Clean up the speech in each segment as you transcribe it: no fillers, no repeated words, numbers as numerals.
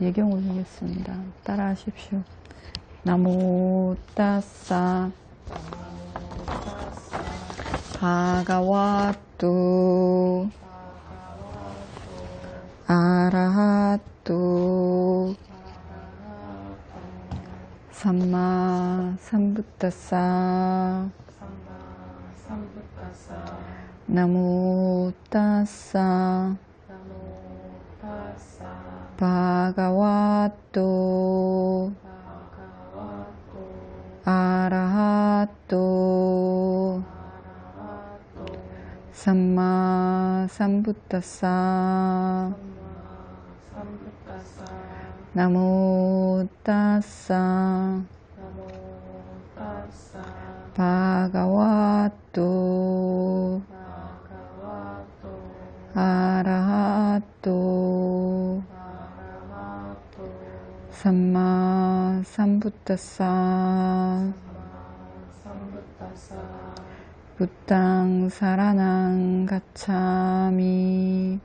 예경 올리겠습니다. 따라 하십시오. 나모 따싸 바가와또 아라하또 삼마 삼부따싸 나모 따싸 바가와또 아라하또 삼마 삼부따싸 나모 따싸 바가와또 아라하또 삼마 삼부따싸 부땅 사라낭 가차미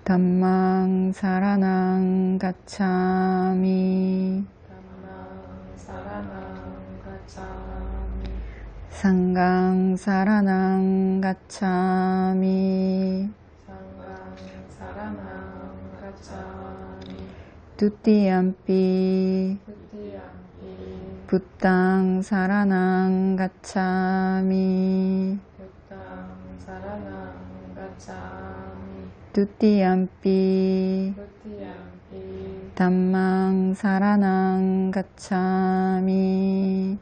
담망 사라낭 가차미 상강 사라낭 가차미 두띠암피 부땅 사라낭 가차미 두띠암피 담망 사라낭 가차미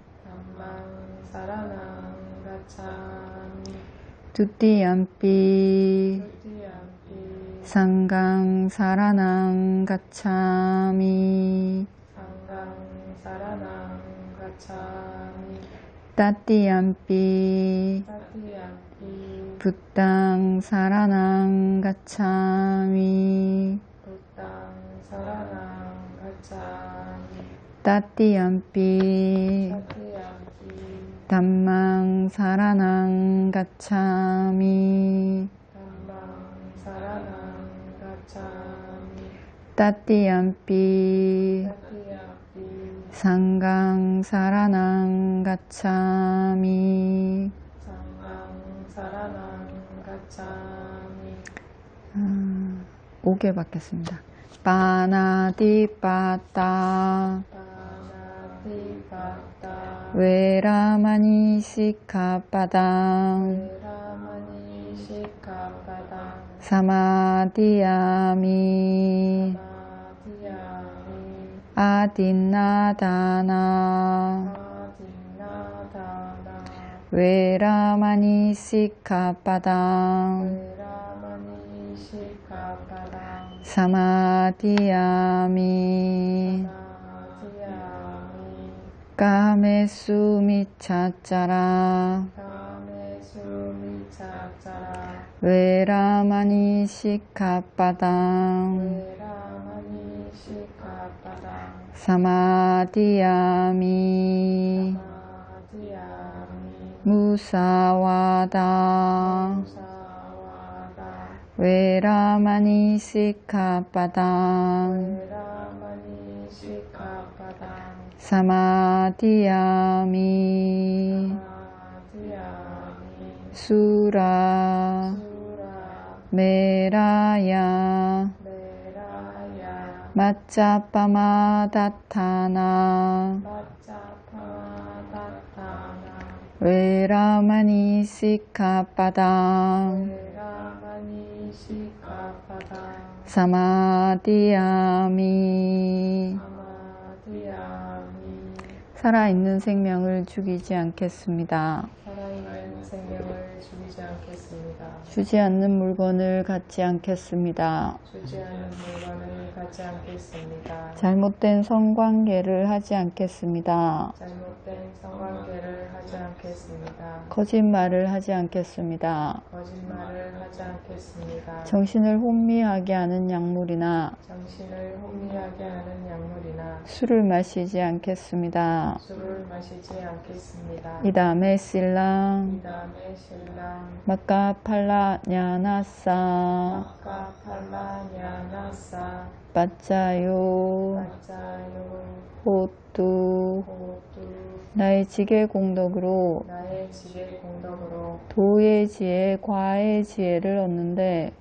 두띠암피 상강 사라낭 가차미 따띠암피 부땅 사라낭 가차미 따띠암피 담망 사라낭 가차미 따띠암피 상강 사라낭 가차미 오개 받겠습니다. 빠나디빠따 외라마니 시카빠당 사마디야미 아딘나다나 외라마니 시카빠당 사마디야미 까메수미차짜라 외라마니 시카빠당 사마디야미 무사와다 외라마니 시카빠당 사마디야미 수라 메라야 마짜빠마다타나 외라마니 시카빠당 사마디야미 살아있는 생명을 죽이지 않겠습니다. 주지 않는 물건을 갖지 않겠습니다. 잘못된 성관계를 하지 않겠습니다. 거짓말을 하지 않겠습니다. 정신을 혼미하게 하는 약물이나 술을 마시지 않겠습니다. 이다메 실랑 마카팔라냐나사 빠짜요 호뚜 나의 지계 공덕으로 도의 지혜, 과의 지혜를 얻는데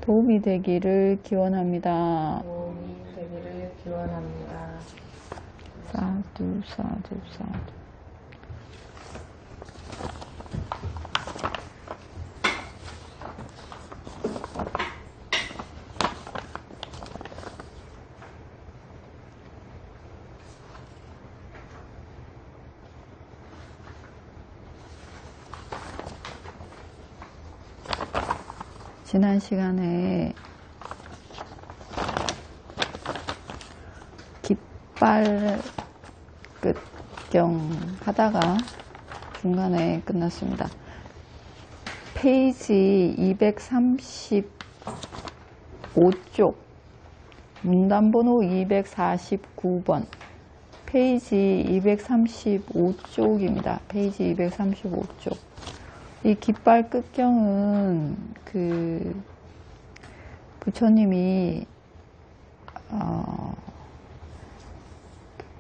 도움이 되기를 기원합니다. 사두 사두 사두. 지난 시간에 깃발 끝경 하다가 중간에 끝났습니다. 페이지 235쪽 문단번호 249번 페이지 235쪽입니다. 페이지 235쪽. 이 깃발 끝경은 부처님이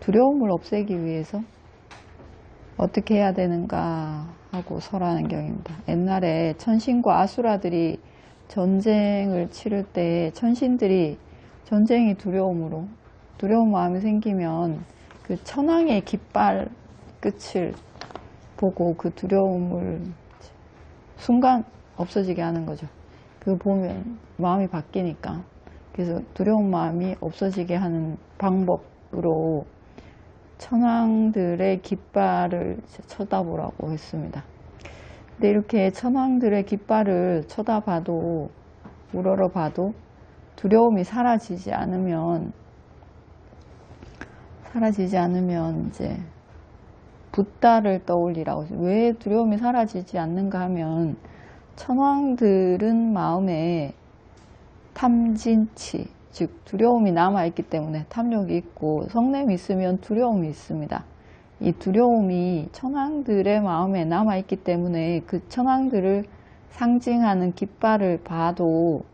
두려움을 없애기 위해서 어떻게 해야 되는가 하고 설하는 경입니다. 옛날에 천신과 아수라들이 전쟁을 치를 때 천신들이 전쟁이 두려운 마음이 생기면 그 천왕의 깃발 끝을 보고 그 두려움을 순간 없어지게 하는 거죠. 그거 보면 마음이 바뀌니까. 그래서 두려운 마음이 없어지게 하는 방법으로 천왕들의 깃발을 쳐다보라고 했습니다. 근데 이렇게 천왕들의 깃발을 쳐다봐도 우러러봐도 두려움이 사라지지 않으면 이제 붓다를 떠올리라고. 왜 두려움이 사라지지 않는가 하면 천왕들은 마음에 탐진치, 즉 두려움이 남아있기 때문에 탐욕이 있고 성냄이 있으면 두려움이 있습니다. 이 두려움이 천왕들의 마음에 남아있기 때문에 그 천왕들을 상징하는 깃발을 봐도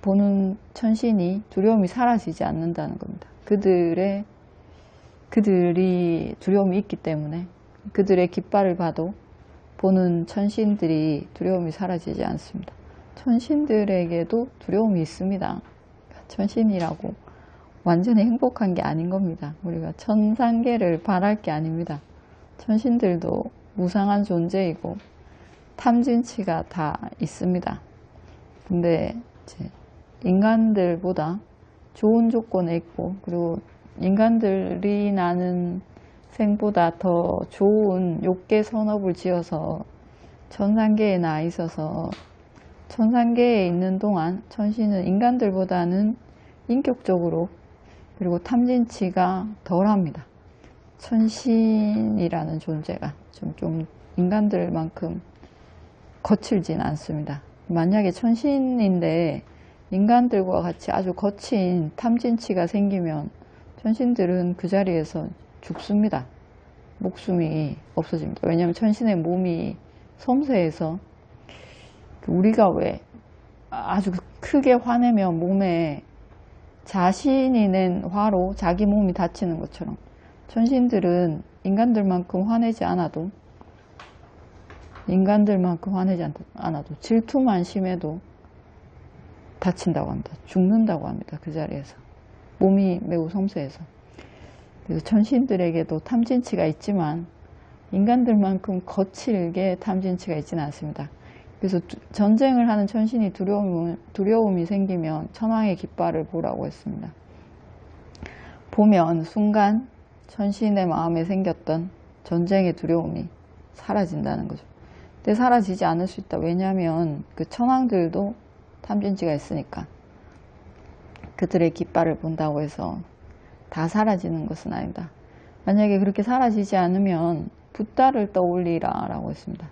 보는 천신이 두려움이 사라지지 않는다는 겁니다. 그들이 두려움이 있기 때문에 그들의 깃발을 봐도 보는 천신들이 두려움이 사라지지 않습니다. 천신들에게도 두려움이 있습니다. 천신이라고 완전히 행복한 게 아닌 겁니다. 우리가 천상계를 바랄 게 아닙니다. 천신들도 무상한 존재이고 탐진치가 다 있습니다. 근데 이제 인간들보다 좋은 조건에 있고 그리고 인간들이 나는 생보다 더 좋은 욕계 선업을 지어서 천상계에 나 있어서 천상계에 있는 동안 천신은 인간들보다는 인격적으로 그리고 탐진치가 덜합니다. 천신이라는 존재가 좀 인간들만큼 거칠진 않습니다. 만약에 천신인데 인간들과 같이 아주 거친 탐진치가 생기면 천신들은 그 자리에서 죽습니다. 목숨이 없어집니다. 왜냐하면 천신의 몸이 섬세해서 우리가 왜 아주 크게 화내면 몸에 자신이 낸 화로 자기 몸이 다치는 것처럼 천신들은 인간들만큼 화내지 않아도 질투만 심해도 다친다고 합니다. 죽는다고 합니다. 그 자리에서. 몸이 매우 섬세해서. 그래서 천신들에게도 탐진치가 있지만 인간들만큼 거칠게 탐진치가 있지는 않습니다. 그래서 전쟁을 하는 천신이 두려움이 생기면 천왕의 깃발을 보라고 했습니다. 보면 순간 천신의 마음에 생겼던 전쟁의 두려움이 사라진다는 거죠. 근데 사라지지 않을 수 있다. 왜냐하면 그 천왕들도 탐진치가 있으니까. 그들의 깃발을 본다고 해서 다 사라지는 것은 아니다. 만약에 그렇게 사라지지 않으면 붓다를 떠올리라 라고 했습니다.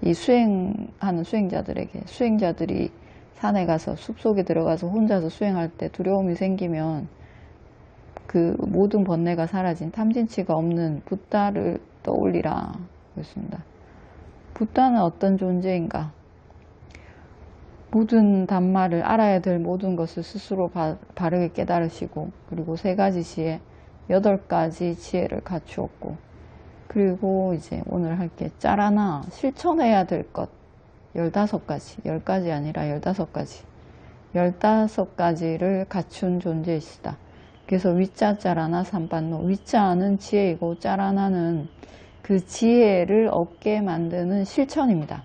이 수행하는 수행자들이 산에 가서 숲속에 들어가서 혼자서 수행할 때 두려움이 생기면 그 모든 번뇌가 사라진 탐진치가 없는 붓다를 떠올리라 보겠습니다. 붓다는 어떤 존재인가? 모든 단말을 알아야 될 모든 것을 스스로 바르게 깨달으시고, 그리고 3가지 시에 8가지 지혜를 갖추었고, 그리고 이제 오늘 할게 짜라나 실천해야 될 것 15가지, 10가지 아니라 15가지 15가지를 갖춘 존재이시다. 그래서 위짜 짜라나 삼반노, 위짜는 지혜이고 짜라나는 그 지혜를 얻게 만드는 실천입니다.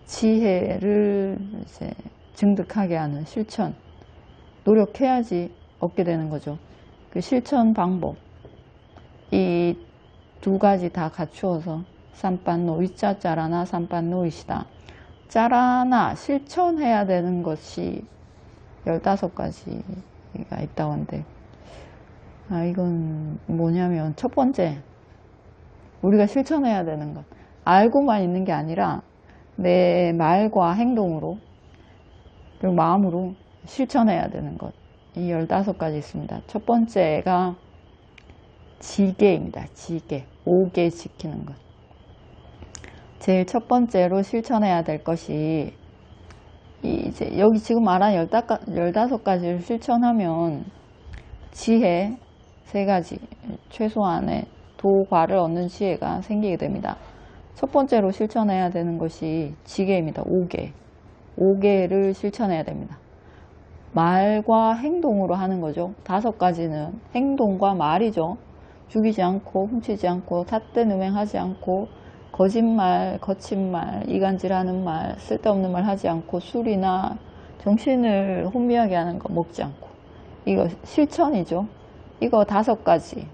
지혜를 이제 증득하게 하는 실천, 노력해야지 얻게 되는 거죠. 그 실천 방법, 이 2가지 다 갖추어서 삼반노, 위짜 짜라나 삼반노이시다. 짜라나 실천해야 되는 것이 15가지가 있다고 하는데, 이건 뭐냐면 첫 번째, 우리가 실천해야 되는 것, 알고만 있는 게 아니라 내 말과 행동으로 그리고 마음으로 실천해야 되는 것, 이 15가지 있습니다. 첫 번째가 지계입니다. 지계, 5계 지키는 것. 제일 첫 번째로 실천해야 될 것이 이제 여기 지금 말한 15가지를 실천하면 지혜 3가지, 최소한의 도과를 얻는 지혜가 생기게 됩니다. 첫 번째로 실천해야 되는 것이 지계입니다. 5계. 5개를 실천해야 됩니다. 말과 행동으로 하는 거죠. 5가지는 행동과 말이죠. 죽이지 않고, 훔치지 않고, 삿된 음행하지 않고, 거짓말, 거친 말, 이간질하는 말, 쓸데없는 말 하지 않고, 술이나 정신을 혼미하게 하는 거 먹지 않고. 이거 실천이죠. 이거 5가지.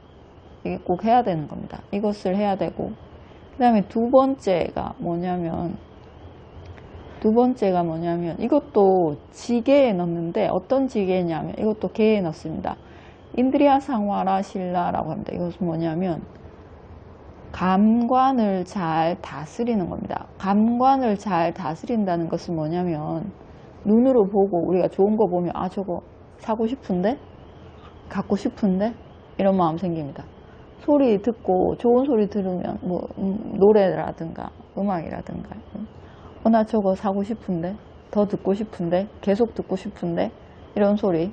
이게 꼭 해야 되는 겁니다. 이것을 해야 되고, 그 다음에 두 번째가 뭐냐면 이것도 지계에 넣는데, 어떤 지계냐면 이것도 계에 넣습니다. 인드리아 상와라 실라라고 합니다. 이것은 뭐냐면 감관을 잘 다스리는 겁니다. 감관을 잘 다스린다는 것은 뭐냐면 눈으로 보고 우리가 좋은 거 보면 저거 사고 싶은데? 갖고 싶은데? 이런 마음 생깁니다. 소리 듣고 좋은 소리 들으면 뭐 노래라든가 음악이라든가 나 저거 사고 싶은데? 더 듣고 싶은데? 계속 듣고 싶은데? 이런 소리.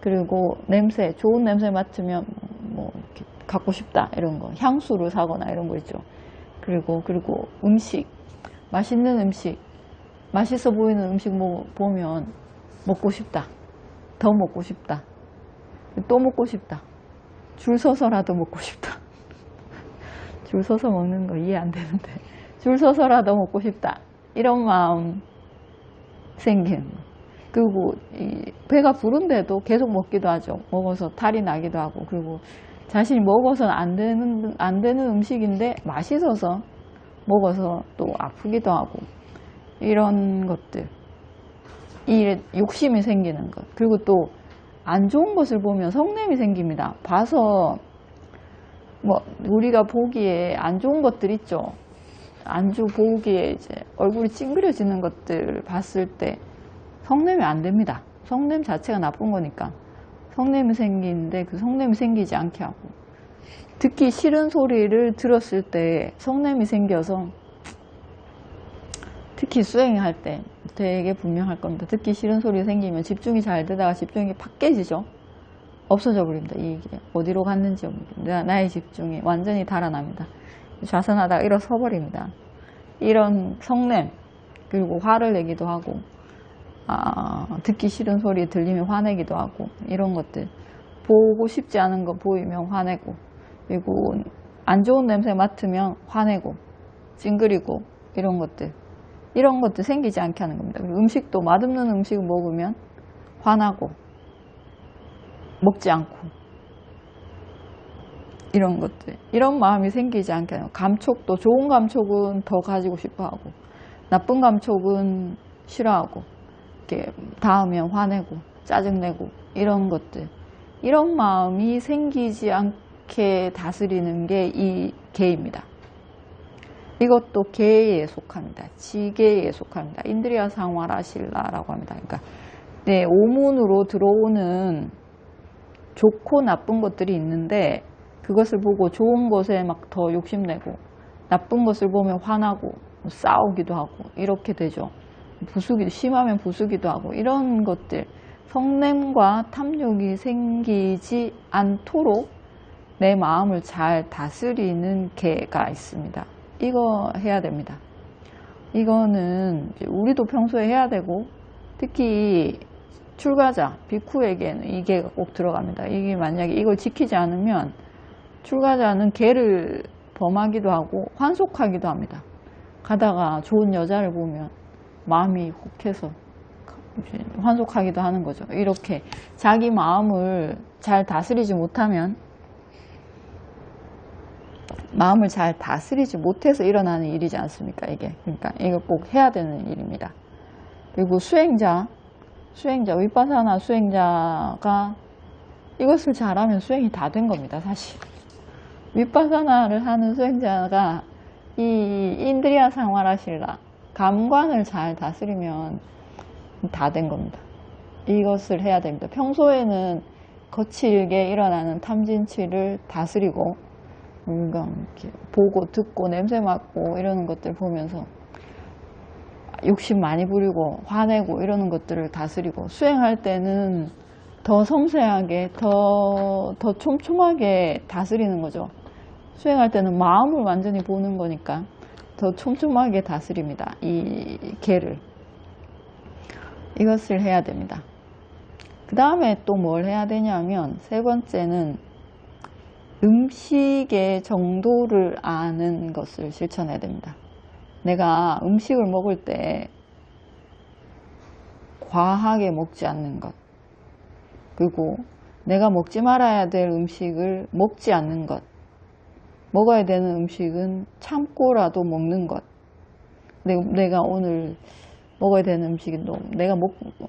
그리고 냄새, 좋은 냄새 맡으면 뭐 이렇게 갖고 싶다 이런 거, 향수를 사거나 이런 거 있죠. 그리고 음식, 맛있는 음식, 맛있어 보이는 음식 보면 먹고 싶다, 더 먹고 싶다, 또 먹고 싶다, 줄 서서라도 먹고 싶다. 줄 서서 먹는 거 이해 안 되는데 줄 서서라도 먹고 싶다, 이런 마음 생기는 거. 그리고 배가 부른데도 계속 먹기도 하죠. 먹어서 탈이 나기도 하고, 그리고 자신이 먹어서는 안 되는 음식인데 맛있어서 먹어서 또 아프기도 하고, 이런 것들, 이 욕심이 생기는 것. 그리고 또 안 좋은 것을 보면 성냄이 생깁니다. 봐서 뭐 우리가 보기에 안 좋은 것들 있죠. 안주 보기에 이제 얼굴이 찡그려지는 것들 봤을 때 성냄이 안 됩니다. 성냄 자체가 나쁜 거니까. 성냄이 생기는데 그 성냄이 생기지 않게 하고, 듣기 싫은 소리를 들었을 때 성냄이 생겨서, 특히 수행할 때 되게 분명할 겁니다. 듣기 싫은 소리 생기면 집중이 잘 되다가 집중이 팍 깨지죠. 없어져 버립니다. 이게 어디로 갔는지 모릅니다. 나의 집중이 완전히 달아납니다. 좌선하다가 일어서 버립니다. 이런 성냄, 그리고 화를 내기도 하고, 듣기 싫은 소리 들리면 화내기도 하고, 이런 것들, 보고 싶지 않은 거 보이면 화내고, 그리고 안 좋은 냄새 맡으면 화내고 찡그리고, 이런 것들 생기지 않게 하는 겁니다. 그리고 음식도 맛없는 음식을 먹으면 화나고 먹지 않고, 이런 것들, 이런 마음이 생기지 않게 하는, 감촉도 좋은 감촉은 더 가지고 싶어 하고, 나쁜 감촉은 싫어하고, 이렇게 닿으면 화내고 짜증내고, 이런 것들, 이런 마음이 생기지 않게 다스리는 게 이 계입니다. 이것도 계에 속합니다. 지계에 속합니다. 인드리아 상와라 실라라고 합니다. 그러니까 네, 오문으로 들어오는 좋고 나쁜 것들이 있는데, 그것을 보고 좋은 것에 막 더 욕심내고 나쁜 것을 보면 화나고 싸우기도 하고 이렇게 되죠. 부수기도 심하면 부수기도 하고 이런 것들, 성냄과 탐욕이 생기지 않도록 내 마음을 잘 다스리는 계가 있습니다. 이거 해야 됩니다. 이거는 우리도 평소에 해야 되고, 특히 출가자, 비쿠에게는 이게 꼭 들어갑니다. 이게 만약에 이걸 지키지 않으면 출가자는 계를 범하기도 하고 환속하기도 합니다. 가다가 좋은 여자를 보면 마음이 혹해서 환속하기도 하는 거죠. 이렇게 자기 마음을 잘 다스리지 못하면, 마음을 잘 다스리지 못해서 일어나는 일이지 않습니까? 이게. 그러니까 이거 꼭 해야 되는 일입니다. 그리고 수행자, 위파사나 수행자가 이것을 잘하면 수행이 다 된 겁니다, 사실. 위파사나를 하는 수행자가 이 인드리야 상와라실라, 감관을 잘 다스리면 다 된 겁니다. 이것을 해야 됩니다. 평소에는 거칠게 일어나는 탐진치를 다스리고, 뭔가 이렇게 보고 듣고 냄새 맡고 이러는 것들 보면서 욕심 많이 부리고 화내고 이러는 것들을 다스리고, 수행할 때는 더 섬세하게 더 촘촘하게 다스리는 거죠. 수행할 때는 마음을 완전히 보는 거니까 더 촘촘하게 다스립니다. 이 계를. 이것을 해야 됩니다. 그 다음에 또 뭘 해야 되냐면, 세 번째는 음식의 정도를 아는 것을 실천해야 됩니다. 내가 음식을 먹을 때 과하게 먹지 않는 것, 그리고 내가 먹지 말아야 될 음식을 먹지 않는 것, 먹어야 되는 음식은 참고라도 먹는 것, 내가 오늘 먹어야 되는 음식이 내가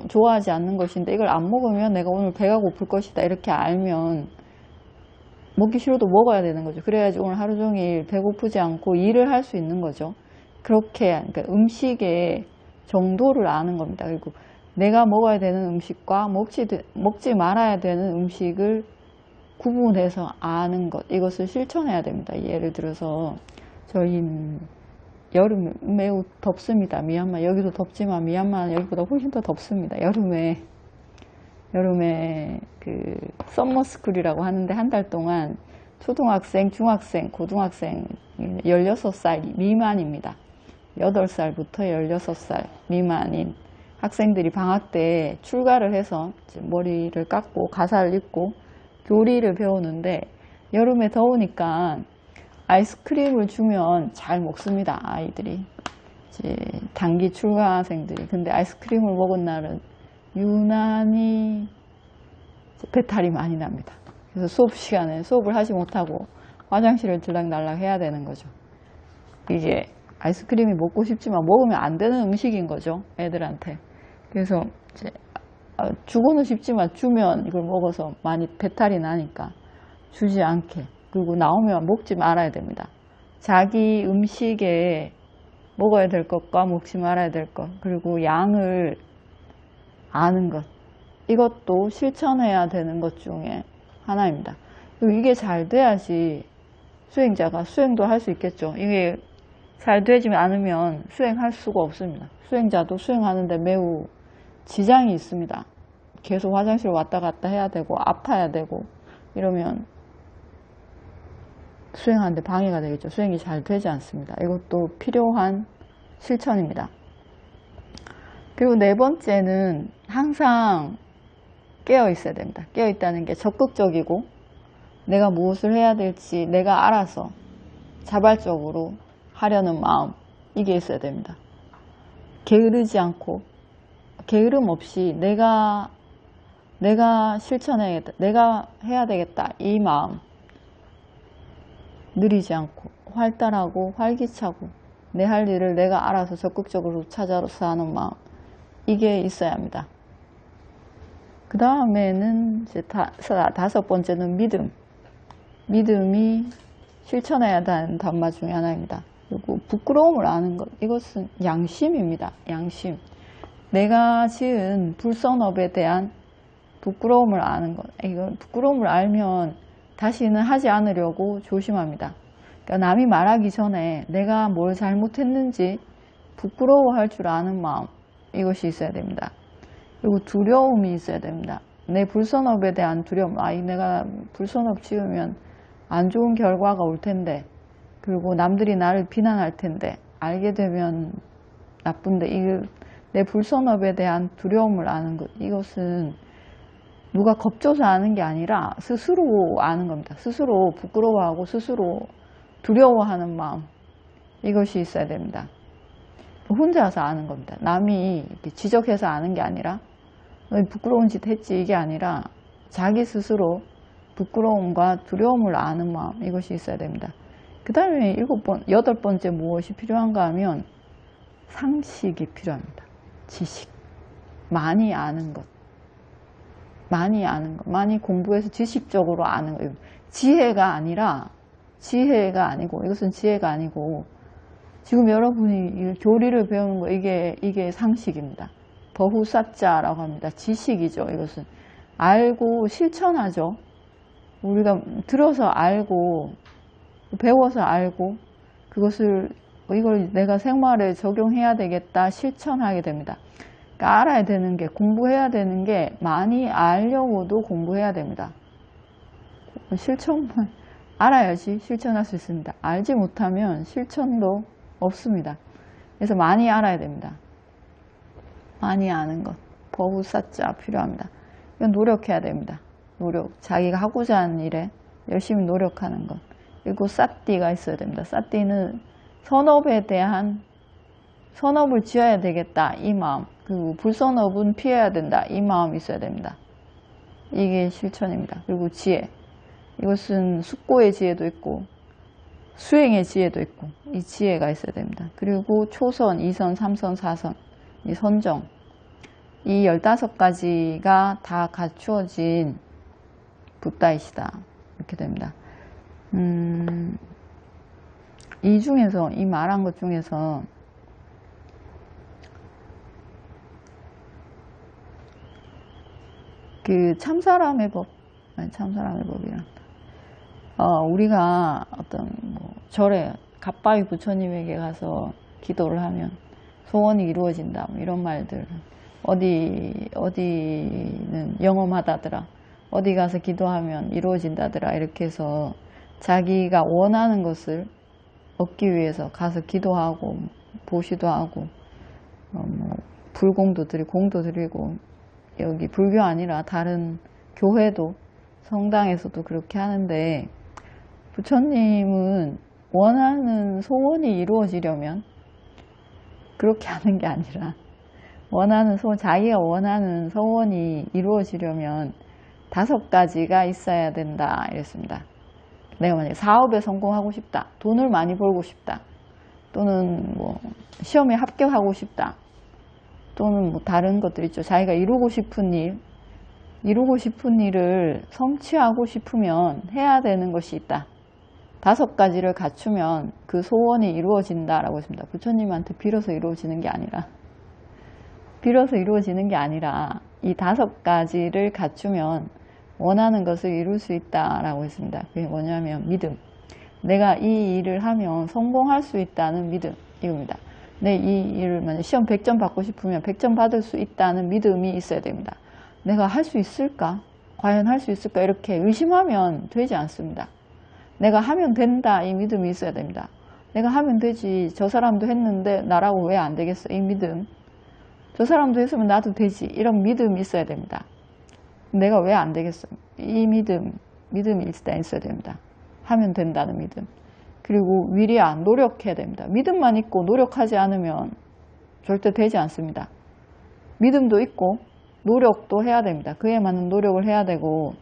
좋아하지 않는 것인데 이걸 안 먹으면 내가 오늘 배가 고플 것이다, 이렇게 알면 먹기 싫어도 먹어야 되는 거죠. 그래야지 오늘 하루 종일 배고프지 않고 일을 할 수 있는 거죠. 그렇게, 그러니까 음식의 정도를 아는 겁니다. 그리고 내가 먹어야 되는 음식과 먹지 말아야 되는 음식을 구분해서 아는 것, 이것을 실천해야 됩니다. 예를 들어서 저희는 여름 매우 덥습니다. 미얀마 여기도 덥지만 미얀마는 여기보다 훨씬 더 덥습니다. 여름에 그 썸머스쿨이라고 하는데, 한 달 동안 초등학생, 중학생, 고등학생 16살 미만입니다. 8살부터 16살 미만인 학생들이 방학 때 출가를 해서 머리를 깎고 가사를 읽고 교리를 배우는데, 여름에 더우니까 아이스크림을 주면 잘 먹습니다. 아이들이, 이제 단기 출가생들이. 근데 아이스크림을 먹은 날은 유난히 배탈이 많이 납니다. 그래서 수업 시간에 수업을 하지 못하고 화장실을 들락날락 해야 되는 거죠. 이게 아이스크림이 먹고 싶지만 먹으면 안 되는 음식인 거죠, 애들한테. 그래서 이제 주고는 싶지만 주면 이걸 먹어서 많이 배탈이 나니까 주지 않게, 그리고 나오면 먹지 말아야 됩니다. 자기 음식에 먹어야 될 것과 먹지 말아야 될 것, 그리고 양을 아는 것, 이것도 실천해야 되는 것 중에 하나입니다. 그리고 이게 잘 돼야지 수행자가 수행도 할 수 있겠죠. 이게 잘 되지 않으면 수행할 수가 없습니다. 수행자도 수행하는데 매우 지장이 있습니다. 계속 화장실 왔다 갔다 해야 되고 아파야 되고 이러면 수행하는데 방해가 되겠죠. 수행이 잘 되지 않습니다. 이것도 필요한 실천입니다. 그리고 네 번째는 항상 깨어 있어야 됩니다. 깨어 있다는 게 적극적이고, 내가 무엇을 해야 될지 내가 알아서 자발적으로 하려는 마음, 이게 있어야 됩니다. 게으르지 않고, 게으름 없이 내가 실천해야겠다, 내가 해야 되겠다, 이 마음, 느리지 않고 활달하고 활기차고 내 할 일을 내가 알아서 적극적으로 찾아서 하는 마음, 이게 있어야 합니다. 그 다음에는 이제 다섯 번째는 믿음. 믿음이 실천해야 하는 단마 중에 하나입니다. 그리고 부끄러움을 아는 것, 이것은 양심입니다. 양심. 내가 지은 불선업에 대한 부끄러움을 아는 것. 이거 부끄러움을 알면 다시는 하지 않으려고 조심합니다. 그러니까 남이 말하기 전에 내가 뭘 잘못했는지 부끄러워할 줄 아는 마음, 이것이 있어야 됩니다. 그리고 두려움이 있어야 됩니다. 내 불선업에 대한 두려움, 내가 불선업 지으면 안 좋은 결과가 올 텐데, 그리고 남들이 나를 비난할 텐데, 알게 되면 나쁜데, 내 불선업에 대한 두려움을 아는 것, 이것은 누가 겁줘서 아는 게 아니라 스스로 아는 겁니다. 스스로 부끄러워하고 스스로 두려워하는 마음, 이것이 있어야 됩니다. 혼자서 아는 겁니다. 남이 이렇게 지적해서 아는 게 아니라 너 부끄러운 짓 했지, 이게 아니라 자기 스스로 부끄러움과 두려움을 아는 마음, 이것이 있어야 됩니다. 그 다음에 8번째 무엇이 필요한가 하면 상식이 필요합니다. 지식, 많이 아는 것, 많이 공부해서 지식적으로 아는 것. 지혜가 아니고, 이것은 지혜가 아니고, 지금 여러분이 교리를 배우는 거, 이게 상식입니다. 버후사자라고 합니다. 지식이죠. 이것은 알고 실천하죠. 우리가 들어서 알고 배워서 알고 이걸 내가 생활에 적용해야 되겠다, 실천하게 됩니다. 그러니까 알아야 되는 게, 공부해야 되는 게, 많이 알려고도 공부해야 됩니다. 실천만 알아야지 실천할 수 있습니다. 알지 못하면 실천도 없습니다. 그래서 많이 알아야 됩니다. 많이 아는 것, 버후사자 필요합니다. 이건 노력해야 됩니다. 자기가 하고자 하는 일에 열심히 노력하는 것. 그리고 사띠가 있어야 됩니다. 사띠는 선업을 지어야 되겠다, 이 마음. 그리고 불선업은 피해야 된다, 이 마음이 있어야 됩니다. 이게 실천입니다. 그리고 지혜. 이것은 숙고의 지혜도 있고 수행의 지혜도 있고, 이 지혜가 있어야 됩니다. 그리고 초선, 2선, 3선, 4선, 이 선정, 이 15가지가 다 갖추어진 붓다이시다, 이렇게 됩니다. 이 말한 것 중에서 그 참사람의 법이란, 우리가 어떤 절에 갓바위 부처님에게 가서 기도를 하면 소원이 이루어진다, 이런 말들, 어디는 영험하다더라, 어디 가서 기도하면 이루어진다더라, 이렇게 해서 자기가 원하는 것을 얻기 위해서 가서 기도하고 보시도 하고 불공도 드리고 공도 드리고, 여기 불교 아니라 다른 교회도 성당에서도 그렇게 하는데, 부처님은 원하는 소원이 이루어지려면 그렇게 하는 게 아니라, 자기가 원하는 소원이 이루어지려면 5가지가 있어야 된다, 이랬습니다. 내가 만약에 사업에 성공하고 싶다, 돈을 많이 벌고 싶다, 또는 시험에 합격하고 싶다, 또는 다른 것들 있죠. 자기가 이루고 싶은 일을 성취하고 싶으면 해야 되는 것이 있다. 5가지를 갖추면 그 소원이 이루어진다라고 했습니다. 부처님한테 빌어서 이루어지는 게 아니라 이 5가지를 갖추면 원하는 것을 이룰 수 있다라고 했습니다. 그게 뭐냐면 믿음. 내가 이 일을 하면 성공할 수 있다는 믿음, 이겁니다. 내 이 일을 만약 시험 100점 받고 싶으면 100점 받을 수 있다는 믿음이 있어야 됩니다. 내가 할 수 있을까? 과연 할 수 있을까? 이렇게 의심하면 되지 않습니다. 내가 하면 된다, 이 믿음이 있어야 됩니다. 내가 하면 되지, 저 사람도 했는데 나라고 왜 안 되겠어, 이 믿음. 저 사람도 했으면 나도 되지, 이런 믿음이 있어야 됩니다. 내가 왜 안 되겠어, 이 믿음이 있어야 됩니다. 하면 된다는 믿음. 그리고 위리야, 노력해야 됩니다. 믿음만 있고 노력하지 않으면 절대 되지 않습니다. 믿음도 있고 노력도 해야 됩니다. 그에 맞는 노력을 해야 되고,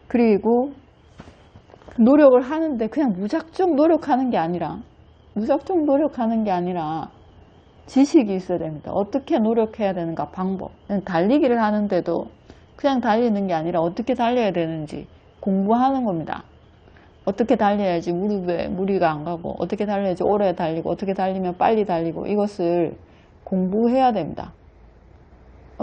그리고 노력을 하는데 그냥 무작정 노력하는 게 아니라 지식이 있어야 됩니다. 어떻게 노력해야 되는가, 방법. 달리기를 하는데도 그냥 달리는 게 아니라 어떻게 달려야 되는지 공부하는 겁니다. 어떻게 달려야지 무릎에 무리가 안 가고, 어떻게 달려야지 오래 달리고, 어떻게 달리면 빨리 달리고, 이것을 공부해야 됩니다.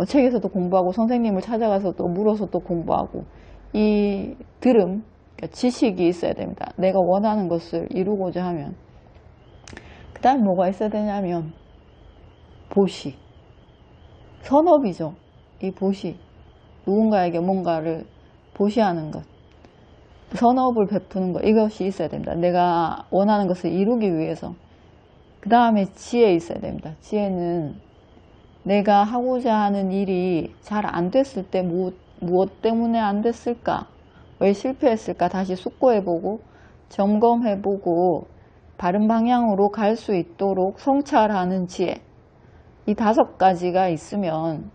책에서도 공부하고, 선생님을 찾아가서 또 물어서 또 공부하고, 이 들음, 그러니까 지식이 있어야 됩니다. 내가 원하는 것을 이루고자 하면. 그 다음에 뭐가 있어야 되냐면 보시, 선업이죠. 이 보시, 누군가에게 뭔가를 보시하는 것, 선업을 베푸는 것, 이것이 있어야 됩니다. 내가 원하는 것을 이루기 위해서. 그 다음에 지혜 있어야 됩니다. 지혜는 내가 하고자 하는 일이 잘 안 됐을 때 무엇 때문에 안 됐을까? 왜 실패했을까? 다시 숙고해보고 점검해보고 바른 방향으로 갈 수 있도록 성찰하는 지혜. 이 5가지가 있으면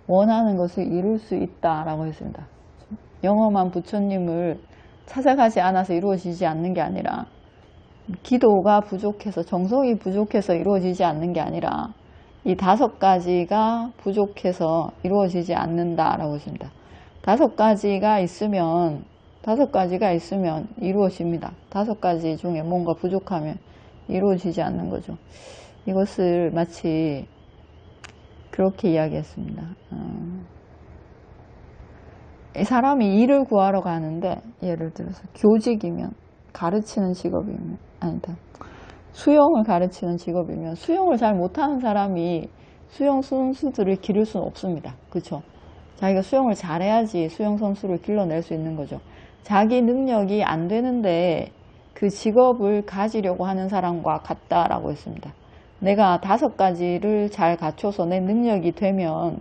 원하는 것을 이룰 수 있다라고 했습니다. 영험한 부처님을 찾아가지 않아서 이루어지지 않는 게 아니라, 기도가 부족해서, 정성이 부족해서 이루어지지 않는 게 아니라 이 5가지가 부족해서 이루어지지 않는다라고 했습니다. 5가지가 있으면 이루어집니다. 5가지 중에 뭔가 부족하면 이루어지지 않는 거죠. 이것을 마치 그렇게 이야기했습니다. 사람이 일을 구하러 가는데, 예를 들어서 교직이면, 가르치는 직업이면, 아니다, 수영을 가르치는 직업이면 수영을 잘 못하는 사람이 수영 선수들을 기를 수는 없습니다. 그렇죠? 자기가 수영을 잘해야지 수영 선수를 길러낼 수 있는 거죠. 자기 능력이 안 되는데 그 직업을 가지려고 하는 사람과 같다라고 했습니다. 내가 5가지를 잘 갖춰서 내 능력이 되면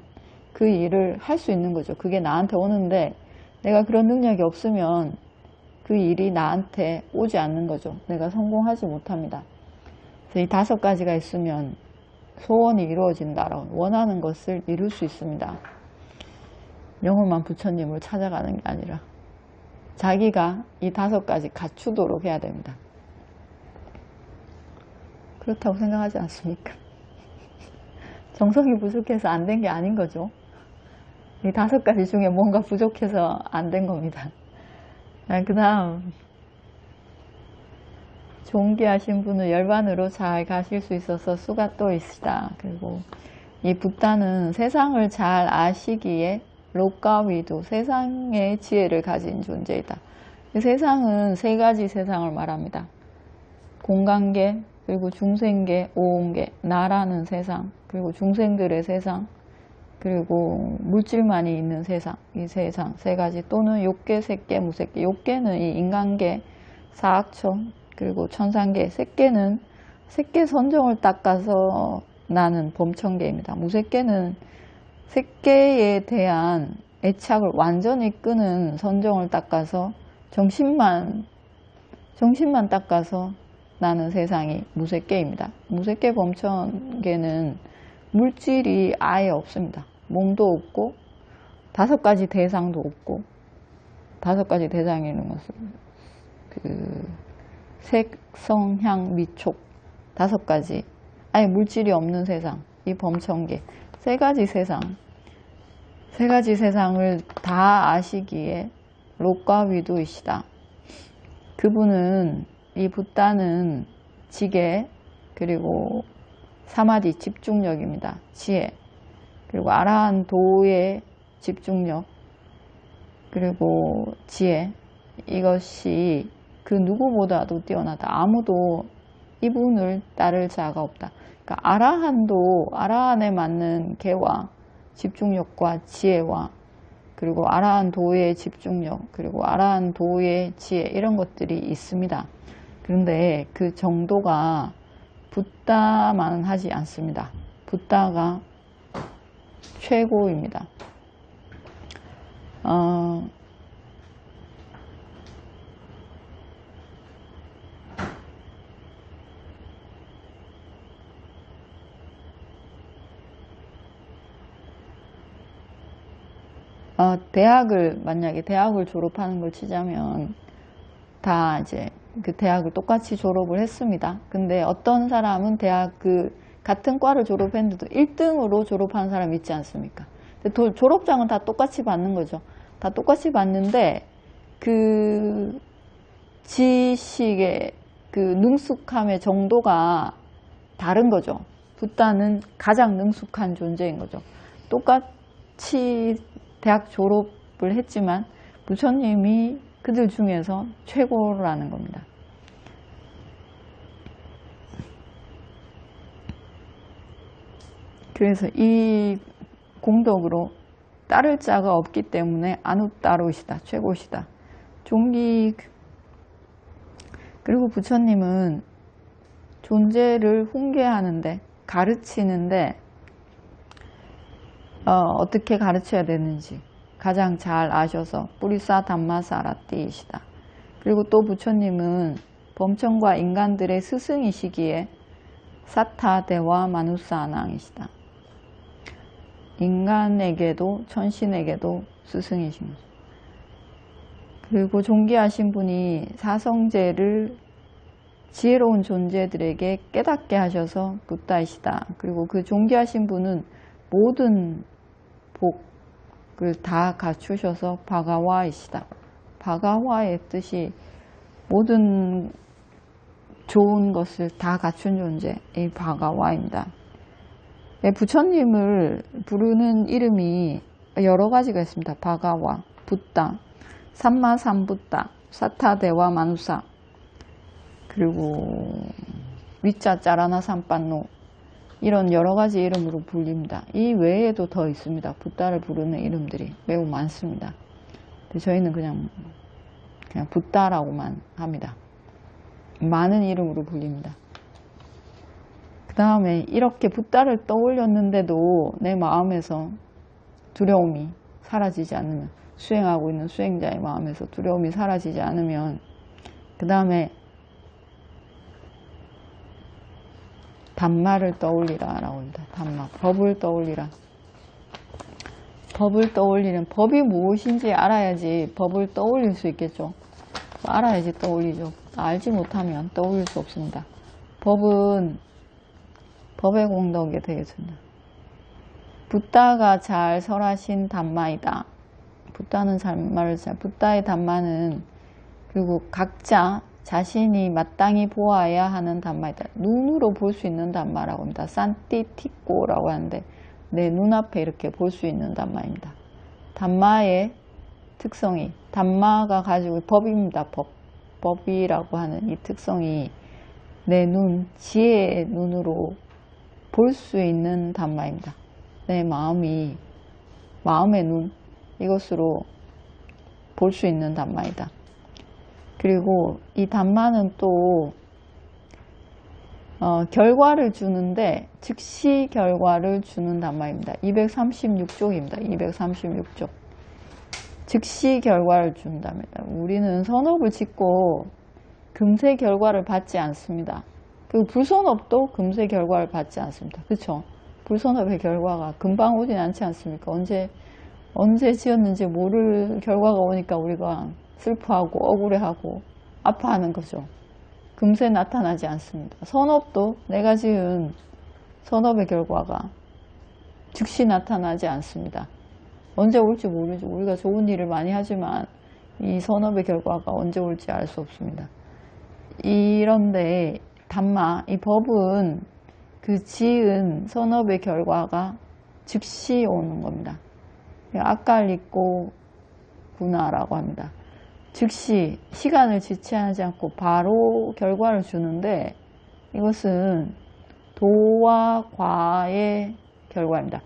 그 일을 할 수 있는 거죠. 그게 나한테 오는데 내가 그런 능력이 없으면 그 일이 나한테 오지 않는 거죠. 내가 성공하지 못합니다. 그래서 이 5가지가 있으면 소원이 이루어진다라고, 원하는 것을 이룰 수 있습니다. 영험한 부처님을 찾아가는 게 아니라 자기가 이 5가지 갖추도록 해야 됩니다. 그렇다고 생각하지 않습니까? 정성이 부족해서 안 된 게 아닌 거죠. 이 5가지 중에 뭔가 부족해서 안 된 겁니다. 그 다음, 존귀하신 분은 열반으로 잘 가실 수 있어서 수가 또 있으시다. 그리고 이 붓다는 세상을 잘 아시기에 록가위도, 세상의 지혜를 가진 존재이다. 세상은 3가지 세상을 말합니다. 공간계, 그리고 중생계, 오온계, 나라는 세상, 그리고 중생들의 세상, 그리고 물질만이 있는 세상, 이 세상 3가지, 또는 욕계, 색계, 무색계. 욕계는 이 인간계, 사악천, 그리고 천상계. 색계는 색계 선정을 닦아서 나는 범천계입니다. 무색계는 색계에 대한 애착을 완전히 끄는 선정을 닦아서 정신만 닦아서 나는 세상이 무색계입니다. 무색계 범천계는 물질이 아예 없습니다. 몸도 없고 5가지 대상도 없고, 5가지 대상이 있는 것은 색, 성, 향, 미촉 5가지 아예 물질이 없는 세상, 이 범천계. 3가지 세상을 다 아시기에 록가위도이시다. 그분은, 이 붓다는 지계, 그리고 사마디 집중력입니다. 지혜, 그리고 아라한도의 집중력, 그리고 지혜, 이것이 그 누구보다도 뛰어나다. 아무도 이분을 따를 자가 없다. 그러니까 아라한에 맞는 계와 집중력과 지혜와, 그리고 아라한도의 집중력, 그리고 아라한도의 지혜, 이런 것들이 있습니다. 그런데 그 정도가 붓다만 하지 않습니다. 붓다가 최고입니다. 만약에 대학을 졸업하는 걸 치자면 다 이제 그 대학을 똑같이 졸업을 했습니다. 근데 어떤 사람은 대학 같은 과를 졸업했는데도 1등으로 졸업한 사람이 있지 않습니까? 근데 졸업장은 다 똑같이 받는 거죠. 다 똑같이 받는데 그 지식의 그 능숙함의 정도가 다른 거죠. 붓다는 가장 능숙한 존재인 거죠. 똑같이 대학 졸업을 했지만 부처님이 그들 중에서 최고라는 겁니다. 그래서 이 공덕으로 따를 자가 없기 때문에 아누따로시다, 최고시다. 종기. 그리고 부처님은 존재를 훈계하는데, 가르치는데 어떻게 가르쳐야 되는지 가장 잘 아셔서 뿌리사 담마사라띠이시다. 그리고 또 부처님은 범천과 인간들의 스승이시기에 사타대와 마누사아낭이시다. 인간에게도 천신에게도 스승이신 거죠. 그리고 존귀하신 분이 사성제를 지혜로운 존재들에게 깨닫게 하셔서 붓다이시다. 그리고 그 존귀하신 분은 모든 복을 다 갖추셔서 바가와이시다. 바가와의 뜻이 모든 좋은 것을 다 갖춘 존재, 이 바가와입니다. 부처님을 부르는 이름이 여러 가지가 있습니다. 바가와, 붓다, 삼마삼붓다, 사타대와 마누사, 그리고 위자 짜라나 삼빤노, 이런 여러 가지 이름으로 불립니다. 이 외에도 더 있습니다. 붓다를 부르는 이름들이 매우 많습니다. 근데 저희는 그냥 붓다라고만 합니다. 많은 이름으로 불립니다. 그 다음에 이렇게 붓다를 떠올렸는데도 내 마음에서 두려움이 사라지지 않으면, 수행하고 있는 수행자의 마음에서 두려움이 사라지지 않으면, 그 다음에 담마를 떠올리라 라고 합니다. 담마, 법을 떠올리라. 법을 떠올리는, 법이 무엇인지 알아야지 법을 떠올릴 수 있겠죠. 알아야지 떠올리죠. 알지 못하면 떠올릴 수 없습니다. 법은 법의 공덕에 되겠습니다. 붓다가 잘 설하신 담마이다. 붓다는 말을 잘, 붓다의 담마는, 그리고 각자 자신이 마땅히 보아야 하는 담마이다. 눈으로 볼 수 있는 담마라고 합니다. 산티티꼬라고 하는데 내 눈앞에 이렇게 볼 수 있는 담마입니다. 담마의 특성이, 담마가 가지고 법입니다. 법이라고 하는 이 특성이 내 눈, 지혜의 눈으로 볼 수 있는 담마입니다. 내 마음의 눈, 이것으로 볼 수 있는 담마이다. 그리고 이 담마는 또 결과를 주는데 즉시 결과를 주는 담마입니다. 236쪽입니다. 236쪽. 즉시 결과를 준답니다. 우리는 선업을 짓고 금세 결과를 받지 않습니다. 그리고 불선업도 금세 결과를 받지 않습니다. 그렇죠? 불선업의 결과가 금방 오진 않지 않습니까? 언제 지었는지 모를 결과가 오니까 우리가 슬퍼하고 억울해하고 아파하는 거죠. 금세 나타나지 않습니다. 선업도 내가 지은 선업의 결과가 즉시 나타나지 않습니다. 언제 올지 모르죠. 우리가 좋은 일을 많이 하지만 이 선업의 결과가 언제 올지 알 수 없습니다. 이런데 담마, 이 법은 그 지은 선업의 결과가 즉시 오는 겁니다. 아깔리꼬 구나라고 합니다. 즉시 시간을 지체하지 않고 바로 결과를 주는데, 이것은 도와 과의 결과입니다.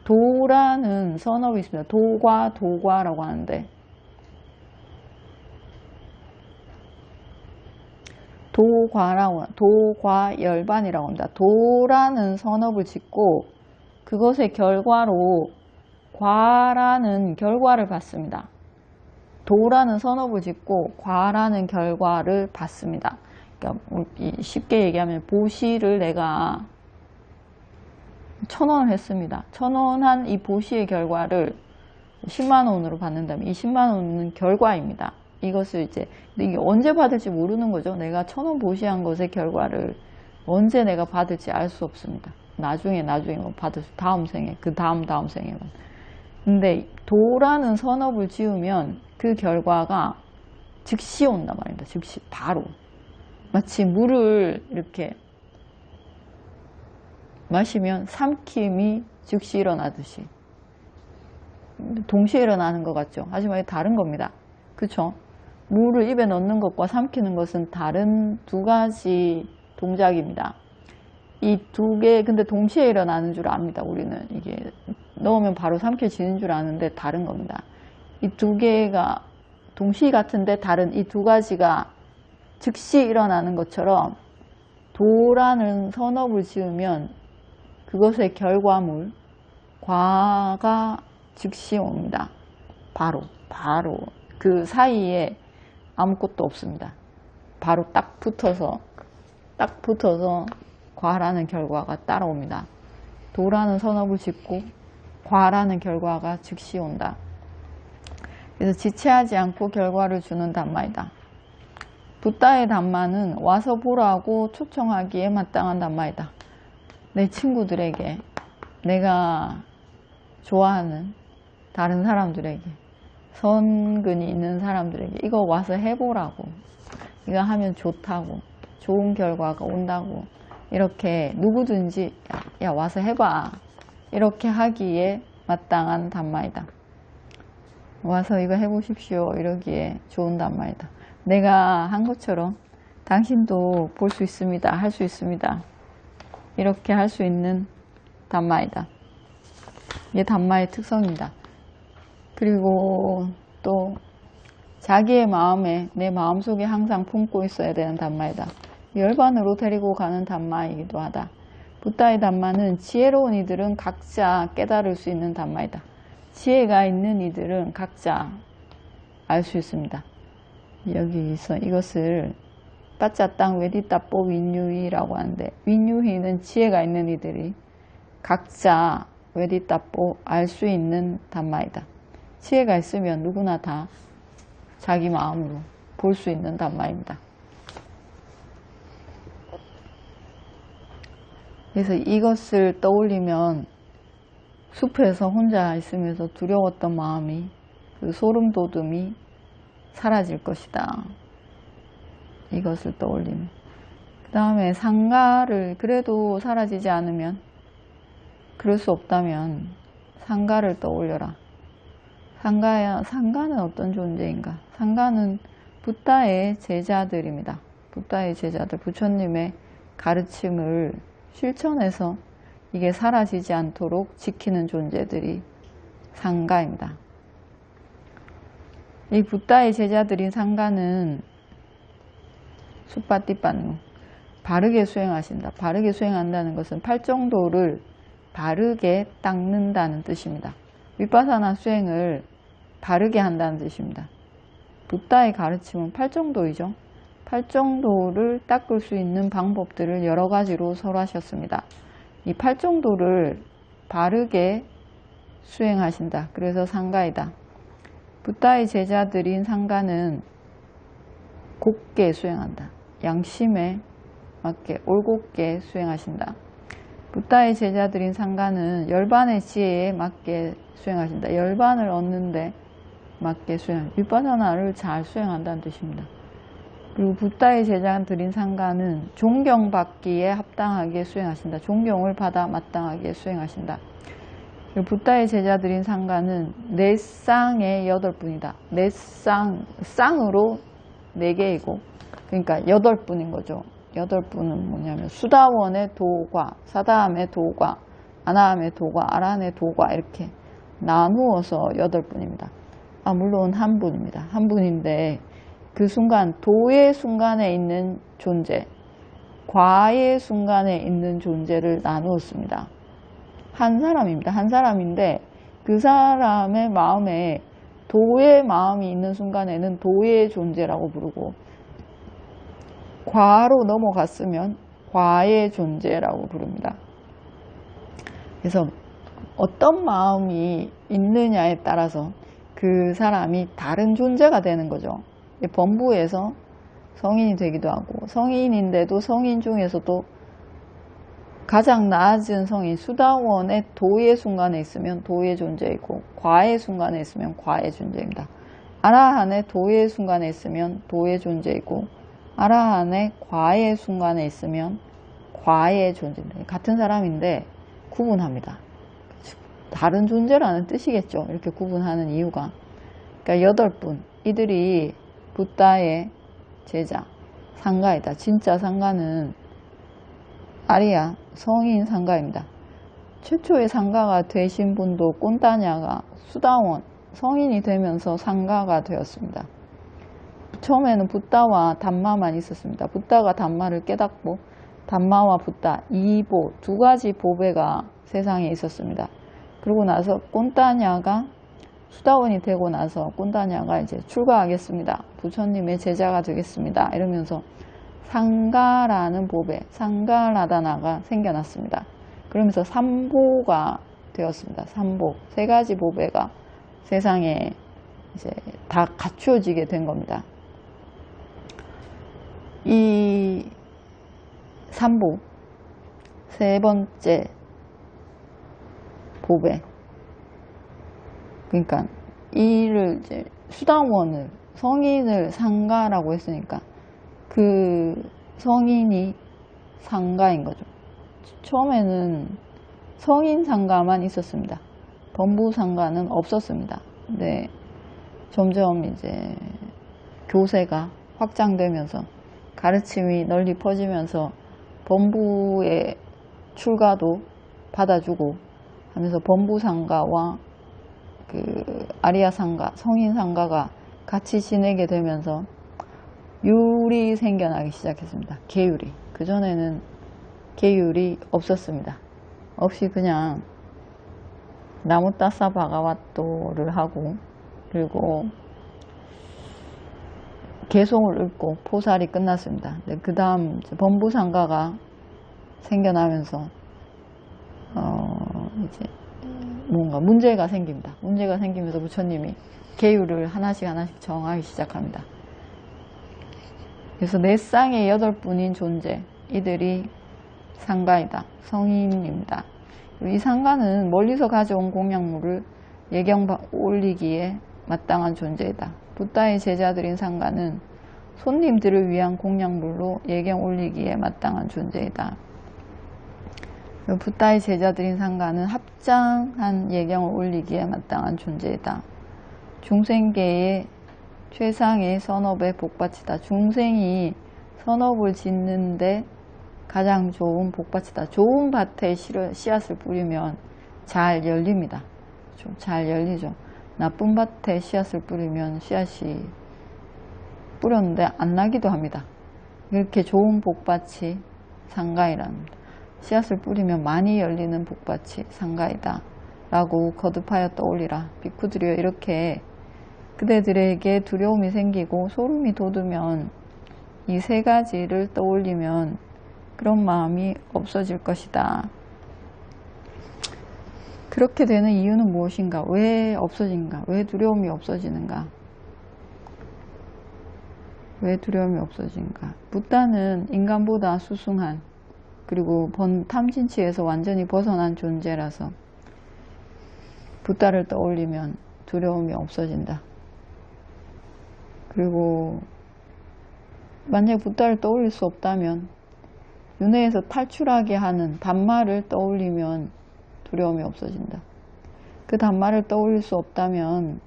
도라는 선업이 있습니다. 도과라고 하는데, 도과열반이라고 합니다. 도라는 선업을 짓고 그것의 결과로 과라는 결과를 받습니다. 도라는 선업을 짓고 과라는 결과를 받습니다. 그러니까 쉽게 얘기하면 보시를 내가 1,000원을 했습니다. 1,000원 한 이 보시의 결과를 10만 원으로 받는다면 이 10만 원은 결과입니다. 이것을 이제 이게 언제 받을지 모르는 거죠. 내가 1,000원 보시한 것의 결과를 언제 내가 받을지 알 수 없습니다. 나중에 받을 수, 다음 생에, 그 다음 생에만. 근데 도라는 선업을 지으면 그 결과가 즉시 온단 말입니다. 즉시, 바로. 마치 물을 이렇게 마시면 삼킴이 즉시 일어나듯이 동시에 일어나는 것 같죠. 하지만 다른 겁니다. 그쵸? 물을 입에 넣는 것과 삼키는 것은 다른 두 가지 동작입니다. 이 두 개 근데 동시에 일어나는 줄 압니다. 우리는 이게 넣으면 바로 삼켜지는 줄 아는데 다른 겁니다. 이 두 개가 동시 같은데 다른 이 두 가지가 즉시 일어나는 것처럼 도라는 선업을 지으면 그것의 결과물 과가 즉시 옵니다. 바로 그 사이에 아무것도 없습니다. 바로 딱 붙어서 과라는 결과가 따라옵니다. 도라는 선업을 짓고 과라는 결과가 즉시 온다. 그래서 지체하지 않고 결과를 주는 담마이다. 붓다의 담마는 와서 보라고 초청하기에 마땅한 담마이다. 내 친구들에게, 내가 좋아하는 다른 사람들에게, 선근이 있는 사람들에게 이거 와서 해보라고, 이거 하면 좋다고, 좋은 결과가 온다고, 이렇게 누구든지 야 와서 해봐, 이렇게 하기에 마땅한 담마이다. 와서 이거 해보십시오, 이러기에 좋은 담마이다. 내가 한 것처럼 당신도 볼 수 있습니다, 할 수 있습니다, 이렇게 할 수 있는 담마이다. 이게 담마의 특성입니다. 그리고 또 자기의 마음에, 내 마음속에 항상 품고 있어야 되는 담마이다. 열반으로 데리고 가는 담마이기도 하다. 붓다의 담마는 지혜로운 이들은 각자 깨달을 수 있는 담마이다. 지혜가 있는 이들은 각자 알 수 있습니다. 여기서 이것을 빠짜땅 외디따뽀 윈유히라고 하는데, 윈유히는 지혜가 있는 이들이 각자 외디따뽀 알 수 있는 담마이다. 지혜가 있으면 누구나 다 자기 마음으로 볼 수 있는 담마입니다. 그래서 이것을 떠올리면 숲에서 혼자 있으면서 두려웠던 마음이, 그 소름 돋음이 사라질 것이다. 이것을 떠올리면. 그 다음에 상가를, 그래도 사라지지 않으면, 그럴 수 없다면 상가를 떠올려라. 상가는 어떤 존재인가? 상가는 붓다의 제자들입니다. 붓다의 제자들, 부처님의 가르침을 실천해서 이게 사라지지 않도록 지키는 존재들이 상가입니다. 이 붓다의 제자들인 상가는 수빠띠빤누, 바르게 수행하신다. 바르게 수행한다는 것은 팔정도를 바르게 닦는다는 뜻입니다. 위파사나 수행을 바르게 한다는 뜻입니다. 붓다의 가르침은 팔정도이죠. 팔정도를 닦을 수 있는 방법들을 여러 가지로 설하셨습니다. 이 팔정도를 바르게 수행하신다. 그래서 상가이다. 붓다의 제자들인 상가는 곱게 수행한다. 양심에 맞게 올곧게 수행하신다. 붓다의 제자들인 상가는 열반의 지혜에 맞게 수행하신다. 열반을 얻는데 맞게 수행한다. 위파사나를 잘 수행한다는 뜻입니다. 그리고 붓다의 제자들인 상가는 존경받기에 합당하게 수행하신다. 존경을 받아 마땅하게 수행하신다. 그리고 붓다의 제자들인 상가는 네 쌍의 8분이다. 네 쌍으로 4개이고, 그러니까 8분인 거죠. 8분은 뭐냐면 수다원의 도과, 사다함의 도과, 아나함의 도과, 아란의 도과, 이렇게 나누어서 8분입니다. 물론 한 분입니다. 한 분인데 그 순간, 도의 순간에 있는 존재, 과의 순간에 있는 존재를 나누었습니다. 한 사람입니다. 한 사람인데 그 사람의 마음에 도의 마음이 있는 순간에는 도의 존재라고 부르고, 과로 넘어갔으면 과의 존재라고 부릅니다. 그래서 어떤 마음이 있느냐에 따라서 그 사람이 다른 존재가 되는 거죠. 범부에서 성인이 되기도 하고, 성인인데도 성인 중에서도 가장 낮은 성인, 수다원의 도의 순간에 있으면 도의 존재이고, 과의 순간에 있으면 과의 존재입니다. 아라한의 도의 순간에 있으면 도의 존재이고, 아라한의 과의 순간에 있으면 과의 존재입니다. 같은 사람인데 구분합니다. 다른 존재라는 뜻이겠죠. 이렇게 구분하는 이유가. 그러니까 8분, 이들이 붓다의 제자 상가이다. 진짜 상가는 아리야 성인 상가입니다. 최초의 상가가 되신 분도 꼰따냐가 수다원 성인이 되면서 상가가 되었습니다. 처음에는 붓다와 담마만 있었습니다. 붓다가 담마를 깨닫고 담마와 붓다 이보 두 가지 보배가 세상에 있었습니다. 그러고 나서 꼰따냐가 수다원이 되고 나서 꼰따냐가 이제 출가하겠습니다. 부처님의 제자가 되겠습니다. 이러면서 상가라는 보배, 상가라다나가 생겨났습니다. 그러면서 삼보가 되었습니다. 삼보, 세 가지 보배가 세상에 이제 다 갖추어지게 된 겁니다. 이 삼보, 세 번째 보배. 그러니까 이를 이제 수다원을 성인을 상가라고 했으니까 그 성인이 상가인 거죠. 처음에는 성인 상가만 있었습니다. 범부 상가는 없었습니다. 근데 점점 이제 교세가 확장되면서 가르침이 널리 퍼지면서 범부의 출가도 받아주고 하면서 범부 상가와 그 아리야 상가, 성인 상가가 같이 지내게 되면서 율이 생겨나기 시작했습니다. 계율이. 그전에는 계율이 없었습니다. 없이 그냥 나무따사 바가와토를 하고 그리고 개송을 읽고 포살이 끝났습니다. 그 다음 범부상가가 생겨나면서 이제 뭔가 문제가 생깁니다. 문제가 생기면서 부처님이 계율을 하나씩 정하기 시작합니다. 그래서 네 쌍의 8분인 존재, 이들이 상가이다. 성인입니다. 이 상가는 멀리서 가져온 공양물을 예경 올리기에 마땅한 존재이다. 붓다의 제자들인 상가는 손님들을 위한 공양물로 예경 올리기에 마땅한 존재이다. 붓다의 제자들인 상가는 합장한 예경을 올리기에 마땅한 존재이다. 중생계의 최상의 선업의 복받치다. 중생이 선업을 짓는데 가장 좋은 복받치다. 좋은 밭에 씨앗을 뿌리면 잘 열립니다. 잘 열리죠. 나쁜 밭에 씨앗을 뿌리면 씨앗이 뿌렸는데 안 나기도 합니다. 이렇게 좋은 복밭이 상가이랍니다. 씨앗을 뿌리면 많이 열리는 복밭이 상가이다 라고 거듭하여 떠올리라. 비쿠들이여 이렇게 그대들에게 두려움이 생기고 소름이 돋으면 이 세 가지를 떠올리면 그런 마음이 없어질 것이다. 그렇게 되는 이유는 무엇인가? 왜 없어진가? 왜 두려움이 없어지는가? 왜 두려움이 없어진가? 붓다는 인간보다 수승한 그리고 탐진치에서 완전히 벗어난 존재라서 붓다를 떠올리면 두려움이 없어진다. 그리고 만약 붓다를 떠올릴 수 없다면 윤회에서 탈출하게 하는 담마를 떠올리면 두려움이 없어진다. 그 담마를 떠올릴 수 없다면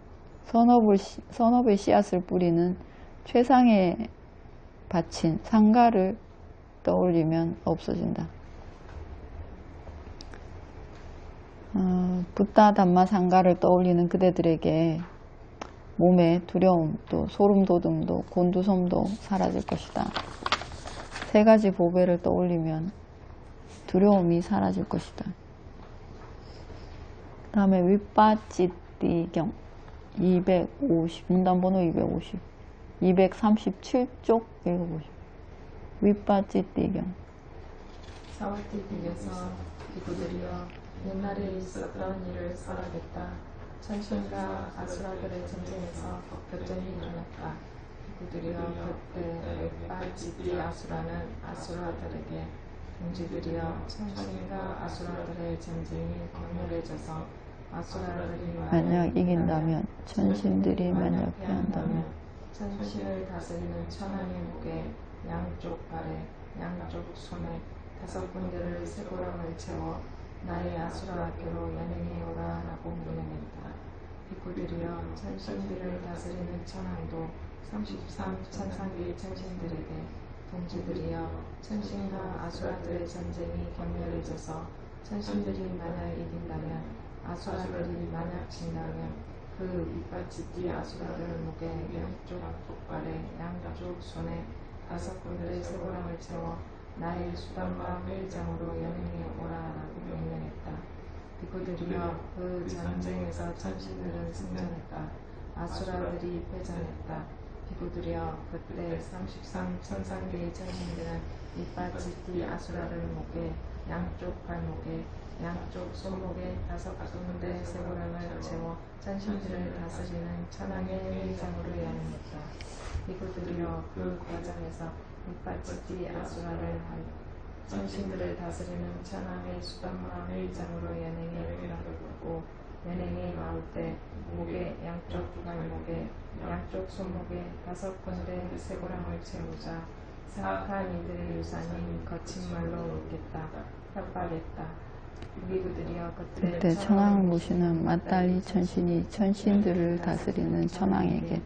선업의 씨앗을 뿌리는 최상의 바친 상가를 떠올리면 없어진다. 붓다 담마 상가를 떠올리는 그대들에게 몸의 두려움, 또 소름 돋음도 곤두섬도 사라질 것이다. 세 가지 보배를 떠올리면 두려움이 사라질 것이다. 그 다음에 윗바찌띠경 250 문단번호 250 237쪽 읽어보시오. 윗바찌띠경 사와띠에서 비구들이여 옛날에 있었던 일을 설하겠다. 천신과 아수라들의 전쟁에서 격전이 일어났다. 비구들이여 그때 윗바찌띠 아수라는 아수라들에게 동지들이여 천신과 아수라들의 전쟁이 격렬해져서 아수라들이 만약 이긴다면 천신들이 만약 패한다면 천신을 다스리는 천왕의 목에 양쪽 발에 양쪽 손에 5군데를 쇠고랑을 채워 나의 아수라 학교로 연행해 오라 라고 명령했다. 비구들이여 천신들을 다스리는 천왕도 33 천상계의 천신들에게 동지들이여 천신과 아수라들의 전쟁이 격렬해져서 천신들이 만약 이긴다면 아수라들이 만약 진다면 그 윗받치 띠 아수라들 목에 양쪽 족발에 양쪽 손에 5군데의 쇠고랑을 채워 나의 수단과 회의장으로 연행해 오라라고 명령했다. 비구들이여 그 전쟁에서 천신들은 승전했다. 아수라들이 패전했다. 비구들이여 그때 33 천상계의 천신들은 윗받치 띠 아수라를 목에 양쪽 발목에 양쪽 손목에 5군데 쇠고랑을 채워 천신들을 다스리는 천왕의 회의장으로 연행했다. 비구들이여 그 과정에서 윗받치 띠 아수라를 천신들을 다스리는 천왕의 수단과 회의장으로 연행해 올라갔고 연행에 나올 때 목에 양쪽 발목에 양쪽 손목에 5군데 쇠고랑을 채우자 사악한 이들의 유산인 거친 말로 웃겠다. 협박했다. 비구들이여 그때 천왕을 모시는 맏달리 천신이 천신들을 다스리는 천왕에게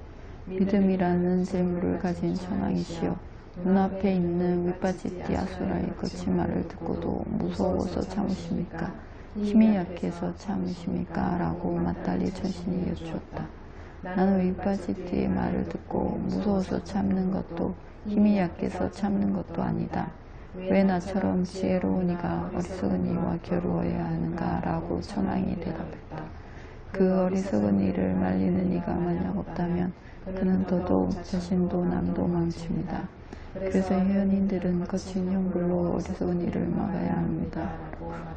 믿음이라는 재물을 가진 천왕이시여 눈앞에 있는 윗받치띠 아수라의 거친 말을 듣고도 무서워서 참으십니까? 힘이 약해서 참으십니까? 라고 맏달리 천신이 여쭈었다. 나는 윗받치띠의 말을 듣고 무서워서 참는 것도 힘이 약해서 참는 것도 아니다. 왜 나처럼 지혜로운 이가 어리석은 이와 겨루어야 하는가? 라고 천왕이 대답했다. 그 어리석은 이를 말리는 이가 만약 없다면 그는 더더욱 자신도 남도 망칩니다. 그래서 현인들은 거친 형불로 어리석은 이를 막아야 합니다.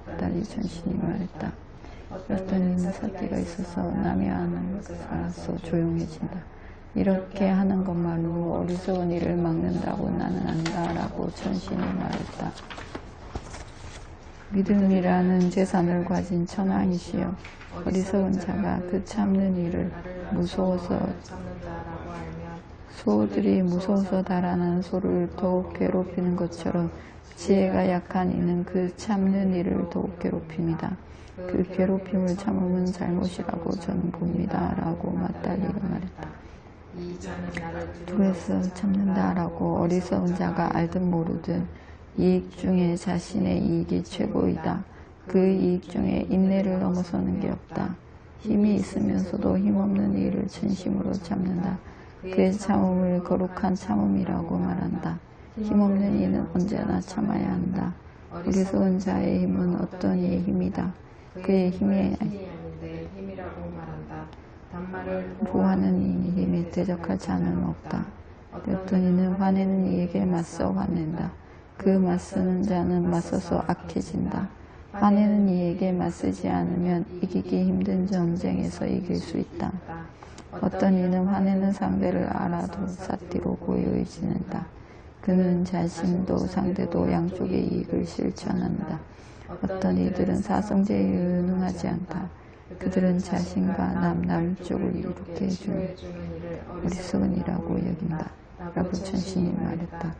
맏달리 천신이 말했다. 어떤 이는 사띠가 있어서 남이 아는 것을 알아서 조용해진다. 이렇게 하는 것만으로 어리석은 이를 막는다고 나는 안다. 라고 천신이 말했다. 믿음이라는 재산을 가진 천왕이시여 어리석은 자가 그 참는 이를 무서워서 참는다라고 알면 소들이 무서워서 달아나는 소를 더욱 괴롭히는 것처럼 지혜가 약한 이는 그 참는 이를 더욱 괴롭힙니다. 그 괴롭힘을 참음은 잘못이라고 저는 봅니다. 라고 맏달리가 말했다. 그래서 참는다 라고 어리석은 자가 알든 모르든 이익 중에 자신의 이익이 최고이다. 그 이익 중에 인내를 넘어서는 게 없다. 힘이 있으면서도 힘없는 일을 진심으로 참는다. 그의 참음을 거룩한 참음이라고 말한다. 힘없는 이는 언제나 참아야 한다. 어리석은 자의 힘은 어떤 이의 힘이다. 그의 힘이 힘이라고 말한다. 보하는 이 힘에 대적할 자는 없다. 어떤 이는 화내는 이에게 맞서 화낸다. 그 맞서는 자는 맞서서 악해진다. 화내는 이에게 맞서지 않으면 이기기 힘든 전쟁에서 이길 수 있다. 어떤 이는 화내는 상대를 알아도 사띠로 고요히 지낸다. 그는 자신도 상대도 양쪽의 이익을 실천한다. 어떤 이들은 사성제에 유능하지 않다. 그들은 자신과 남 남쪽을 이롭게 해주는 어리석은 이라고 여긴다. 라고 천신이 말했다.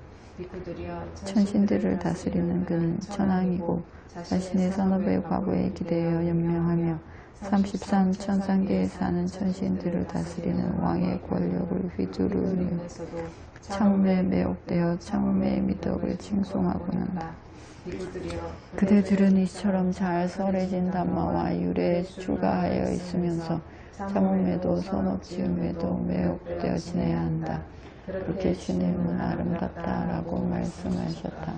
천신들을 다스리는 그는 천왕이고 자신의 선업의 과거에 기대어 연명하며 33 천상계에 사는 천신들을 다스리는 왕의 권력을 휘두르며 참음에 매혹되어 참음의 미덕을 칭송하고 난다. 그대들은 이처럼 잘 설해진 담마와 유래에 출가하여 있으면서 참음에도 선업지음에도 매혹되어 지내야 한다. 그렇게 지내면 아름답다라고 말씀하셨다.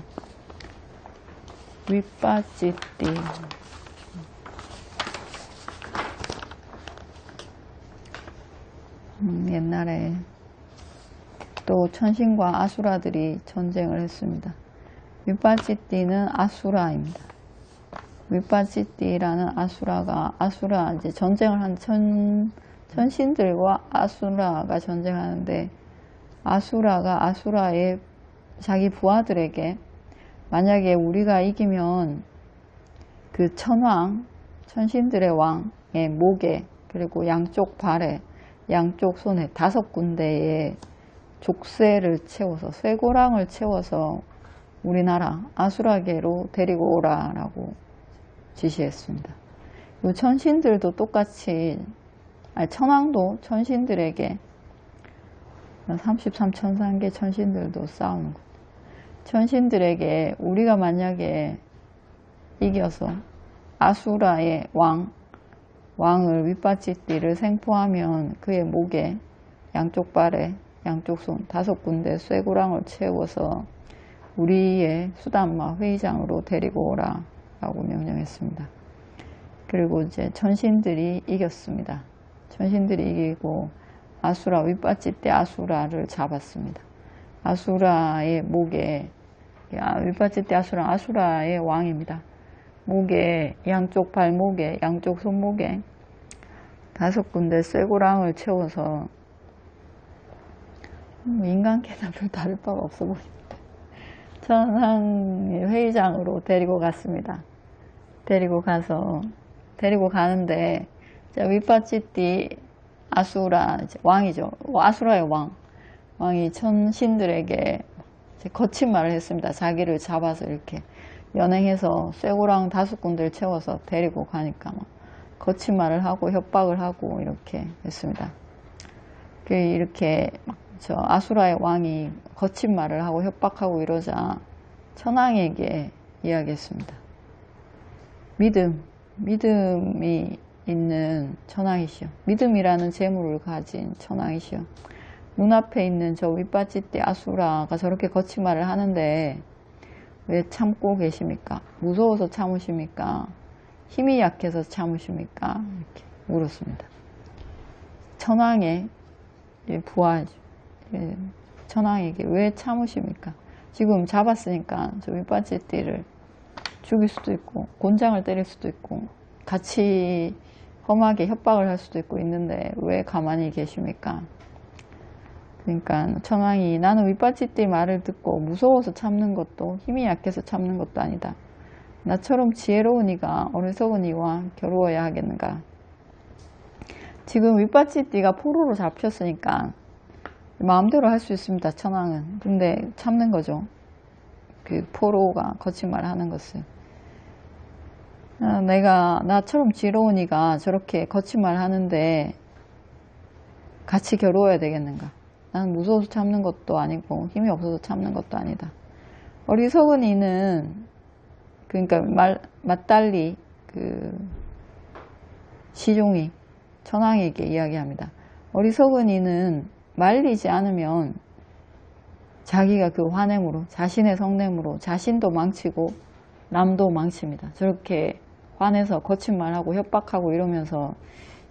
윗받치띠 옛날에 또 천신과 아수라들이 전쟁을 했습니다. 윗받치띠는 아수라입니다. 윗받치띠라는 아수라 이제 전쟁을 한 천신들과 아수라가 전쟁하는데 아수라가 아수라의 자기 부하들에게 만약에 우리가 이기면 그 천신들의 왕의 목에 그리고 양쪽 발에 양쪽 손에 5군데에 족쇄를 채워서 쇠고랑을 채워서 우리나라 아수라계로 데리고 오라라고 지시했습니다. 이 천신들도 똑같이 천왕도 천신들에게 33천상계 천신들도 싸우는 것. 천신들에게 우리가 만약에 이겨서 아수라의 왕을 윗바치띠를 생포하면 그의 목에 양쪽 발에 양쪽 손 5군데 쇠고랑을 채워서 우리의 수단마 회의장으로 데리고 오라 라고 명령했습니다. 그리고 이제 천신들이 이겼습니다. 천신들이 이기고 아수라 윗바치띠 아수라를 잡았습니다. 아수라의 목에 윗바치띠 아수라의 왕입니다. 목에 양쪽 발목에 양쪽 손목에 5군데 쇠고랑을 채워서 인간계나 별 다를 바가 없어 보입니다. 천상의 회의장으로 데리고 갔습니다. 데리고 가는데 윗바치띠 아수라 왕이죠. 아수라의 왕이 천신들에게 거친 말을 했습니다. 자기를 잡아서 이렇게 연행해서 쇠고랑 5군데를 채워서 데리고 가니까 막 거친 말을 하고 협박을 하고 이렇게 했습니다. 이렇게 저 아수라의 왕이 거친 말을 하고 협박하고 이러자 천왕에게 이야기했습니다. 믿음이 있는 천왕이시여. 믿음이라는 재물을 가진 천왕이시여. 눈앞에 있는 저 윗바치띠 아수라가 저렇게 거친 말을 하는데 왜 참고 계십니까? 무서워서 참으십니까? 힘이 약해서 참으십니까? 이렇게 물었습니다. 천왕의 부하죠. 천왕에게 왜 참으십니까? 지금 잡았으니까 저 윗바치띠를 죽일 수도 있고 곤장을 때릴 수도 있고 같이 험하게 협박을 할 수도 있고 있는데 왜 가만히 계십니까? 그러니까 천왕이 나는 윗바치띠 말을 듣고 무서워서 참는 것도 힘이 약해서 참는 것도 아니다. 나처럼 지혜로운 이가 어리석은 이와 겨루어야 하겠는가. 지금 윗바치띠가 포로로 잡혔으니까 마음대로 할 수 있습니다. 천왕은. 근데 참는 거죠. 그 포로가 거친 말을 하는 것을. 나처럼 지혜로운 이가 저렇게 거친 말을 하는데 같이 겨루어야 되겠는가. 나는 무서워서 참는 것도 아니고 힘이 없어서 참는 것도 아니다. 어리석은 이는 그러니까 맞달리 시종이 천왕에게 이야기합니다. 어리석은 이는 말리지 않으면 자기가 그 화냄으로 자신의 성냄으로 자신도 망치고 남도 망칩니다. 저렇게 화내서 거친 말하고 협박하고 이러면서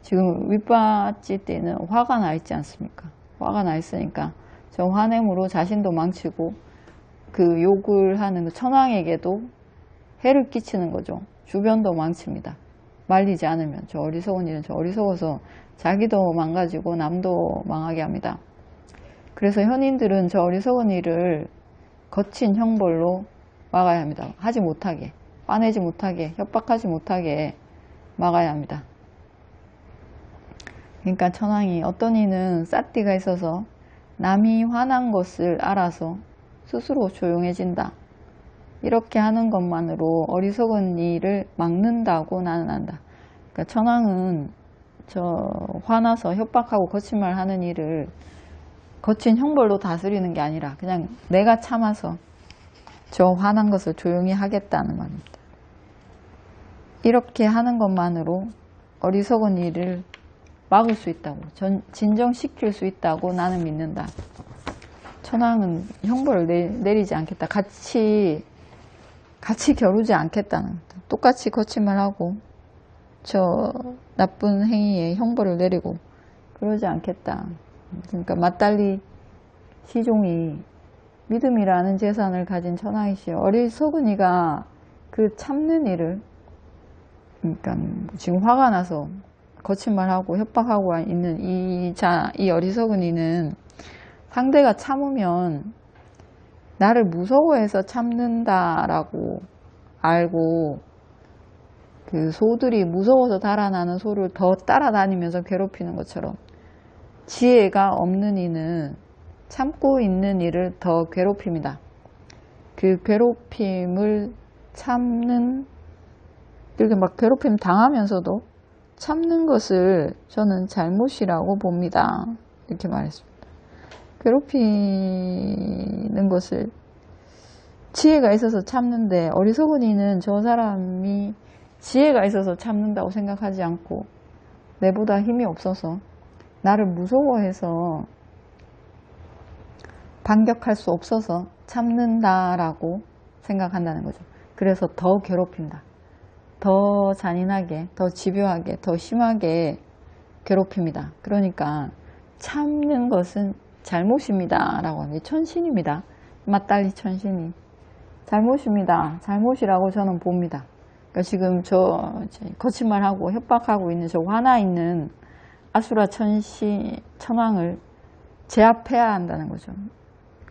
지금 윗바치띠는 화가 나 있지 않습니까? 화가 나 있으니까 저 화냄으로 자신도 망치고 그 욕을 하는 그 천왕에게도 해를 끼치는 거죠. 주변도 망칩니다. 말리지 않으면 저 어리석은 일은 저 어리석어서 자기도 망가지고 남도 망하게 합니다. 그래서 현인들은 저 어리석은 일을 거친 형벌로 막아야 합니다. 하지 못하게, 화내지 못하게, 협박하지 못하게 막아야 합니다. 그러니까 천왕이 어떤 이는 쌀띠가 있어서 남이 화난 것을 알아서 스스로 조용해진다. 이렇게 하는 것만으로 어리석은 일을 막는다고 나는 안다. 그러니까 천왕은 저 화나서 협박하고 거친 말 하는 일을 거친 형벌로 다스리는 게 아니라 그냥 내가 참아서 저 화난 것을 조용히 하겠다는 말입니다. 이렇게 하는 것만으로 어리석은 일을 막을 수 있다고, 진정시킬 수 있다고 나는 믿는다. 천왕은 형벌을 내리지 않겠다. 같이 겨루지 않겠다는 겁니다. 똑같이 거친 말하고 저 나쁜 행위에 형벌을 내리고 그러지 않겠다. 그러니까 맞달리 시종이 믿음이라는 재산을 가진 천왕이시여. 어리석은 이가 그 참는 일을, 그러니까 지금 화가 나서 거친 말하고 협박하고 있는 이 어리석은 이는 상대가 참으면 나를 무서워해서 참는다라고 알고 그 소들이 무서워서 달아나는 소를 더 따라다니면서 괴롭히는 것처럼 지혜가 없는 이는 참고 있는 이를 더 괴롭힙니다. 그 괴롭힘을 참는, 이렇게 막 괴롭힘 당하면서도 참는 것을 저는 잘못이라고 봅니다. 이렇게 말했습니다. 괴롭히는 것을 지혜가 있어서 참는데, 어리석은이는 저 사람이 지혜가 있어서 참는다고 생각하지 않고 내보다 힘이 없어서 나를 무서워해서 반격할 수 없어서 참는다라고 생각한다는 거죠. 그래서 더 괴롭힌다. 더 잔인하게, 더 집요하게, 더 심하게 괴롭힙니다. 그러니까 참는 것은 잘못입니다 라고 하는데, 천신입니다. 맞달리 천신이 잘못입니다. 잘못이라고 저는 봅니다. 그러니까 지금 저 거짓말하고 협박하고 있는 저 화나 있는 아수라 천왕을 제압해야 한다는 거죠.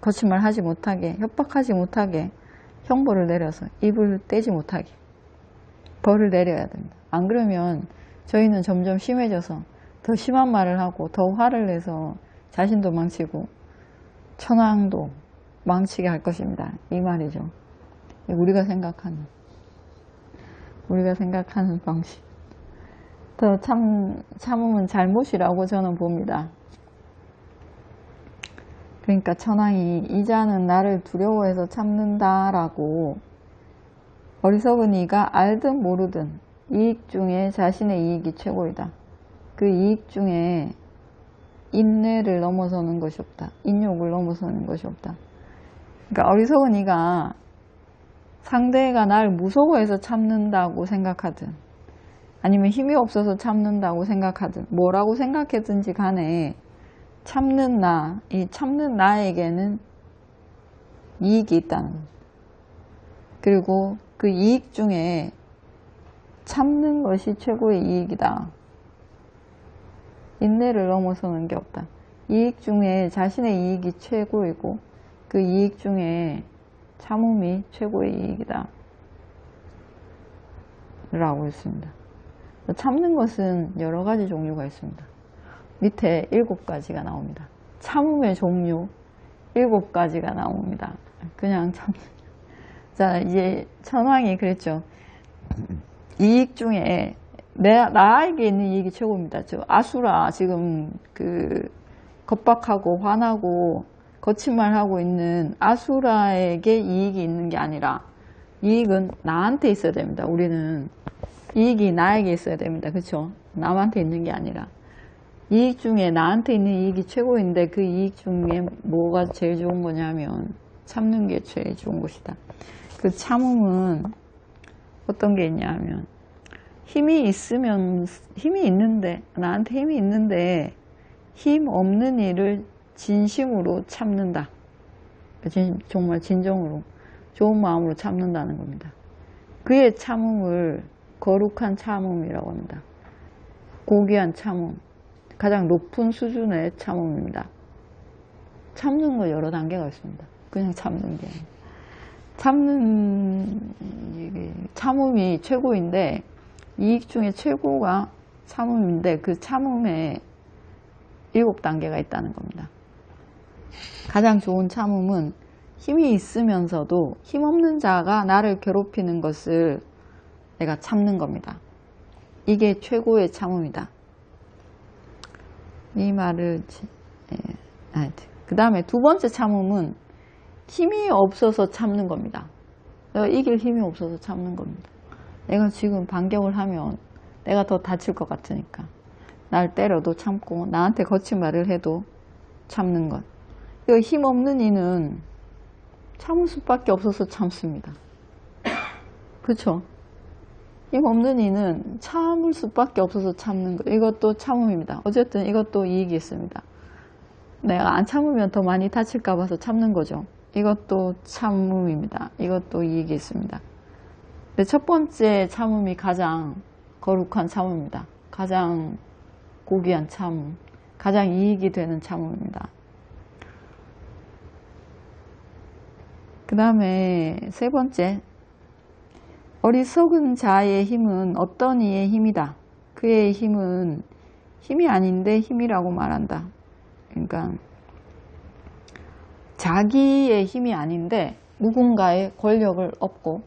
거짓말하지 못하게, 협박하지 못하게 형벌을 내려서 입을 떼지 못하게 벌을 내려야 됩니다. 안 그러면 저희는 점점 심해져서 더 심한 말을 하고 더 화를 내서 자신도 망치고 천왕도 망치게 할 것입니다. 이 말이죠. 우리가 생각하는 방식. 더 참음은 잘못이라고 저는 봅니다. 그러니까 천왕이 이 자는 나를 두려워해서 참는다라고, 어리석은 이가 알든 모르든 이익 중에 자신의 이익이 최고이다. 그 이익 중에 인내를 넘어서는 것이 없다. 인욕을 넘어서는 것이 없다. 그러니까 어리석은 이가 상대가 날 무서워해서 참는다고 생각하든 아니면 힘이 없어서 참는다고 생각하든 뭐라고 생각했든지 간에 참는 나, 이 참는 나에게는 이익이 있다는 거죠. 그리고 그 이익 중에 참는 것이 최고의 이익이다. 인내를 넘어서는 게 없다. 이익 중에 자신의 이익이 최고이고 그 이익 중에 참음이 최고의 이익이다 라고 했습니다. 참는 것은 여러 가지 종류가 있습니다. 밑에 7가지가 나옵니다. 참음의 종류 7가지가 나옵니다. 그냥 참. 자, 이제 천왕이 그랬죠. 이익 중에 나에게 있는 이익이 최고입니다. 저 아수라 지금 그 겁박하고 화나고 거짓말하고 있는 아수라에게 이익이 있는 게 아니라 이익은 나한테 있어야 됩니다. 우리는 이익이 나에게 있어야 됩니다. 그렇죠? 남한테 있는 게 아니라 이익 중에 나한테 있는 이익이 최고인데 그 이익 중에 뭐가 제일 좋은 거냐면 참는 게 제일 좋은 것이다. 그 참음은 어떤 게 있냐면 힘이 있는데 나한테 힘이 있는데 힘 없는 일을 진심으로 참는다. 정말 진정으로 좋은 마음으로 참는다는 겁니다. 그의 참음을 거룩한 참음이라고 합니다. 고귀한 참음, 가장 높은 수준의 참음입니다. 참는 거 여러 단계가 있습니다. 그냥 참는 게 참음이 최고인데 이익 중에 최고가 참음인데 그 참음에 7단계가 있다는 겁니다. 가장 좋은 참음은 힘이 있으면서도 힘없는 자가 나를 괴롭히는 것을 내가 참는 겁니다. 이게 최고의 참음이다. 이 말을 그 다음에 두 번째 참음은 힘이 없어서 참는 겁니다. 내가 이길 힘이 없어서 참는 겁니다. 내가 지금 반격을 하면 내가 더 다칠 것 같으니까 날 때려도 참고 나한테 거친 말을 해도 참는 것. 이 힘없는 이는 참을 수밖에 없어서 참습니다. 그렇죠? 힘없는 이는 참을 수밖에 없어서 참는 것. 이것도 참음입니다. 어쨌든 이것도 이익이 있습니다. 내가 안 참으면 더 많이 다칠까 봐서 참는 거죠. 이것도 참음입니다. 이것도 이익이 있습니다. 근데 첫 번째 참음이 가장 거룩한 참음입니다. 가장 고귀한 참음, 가장 이익이 되는 참음입니다. 그 다음에 세 번째, 어리석은 자의 힘은 어떤 이의 힘이다. 그의 힘은 힘이 아닌데 힘이라고 말한다. 그러니까 자기의 힘이 아닌데 누군가의 권력을 얻고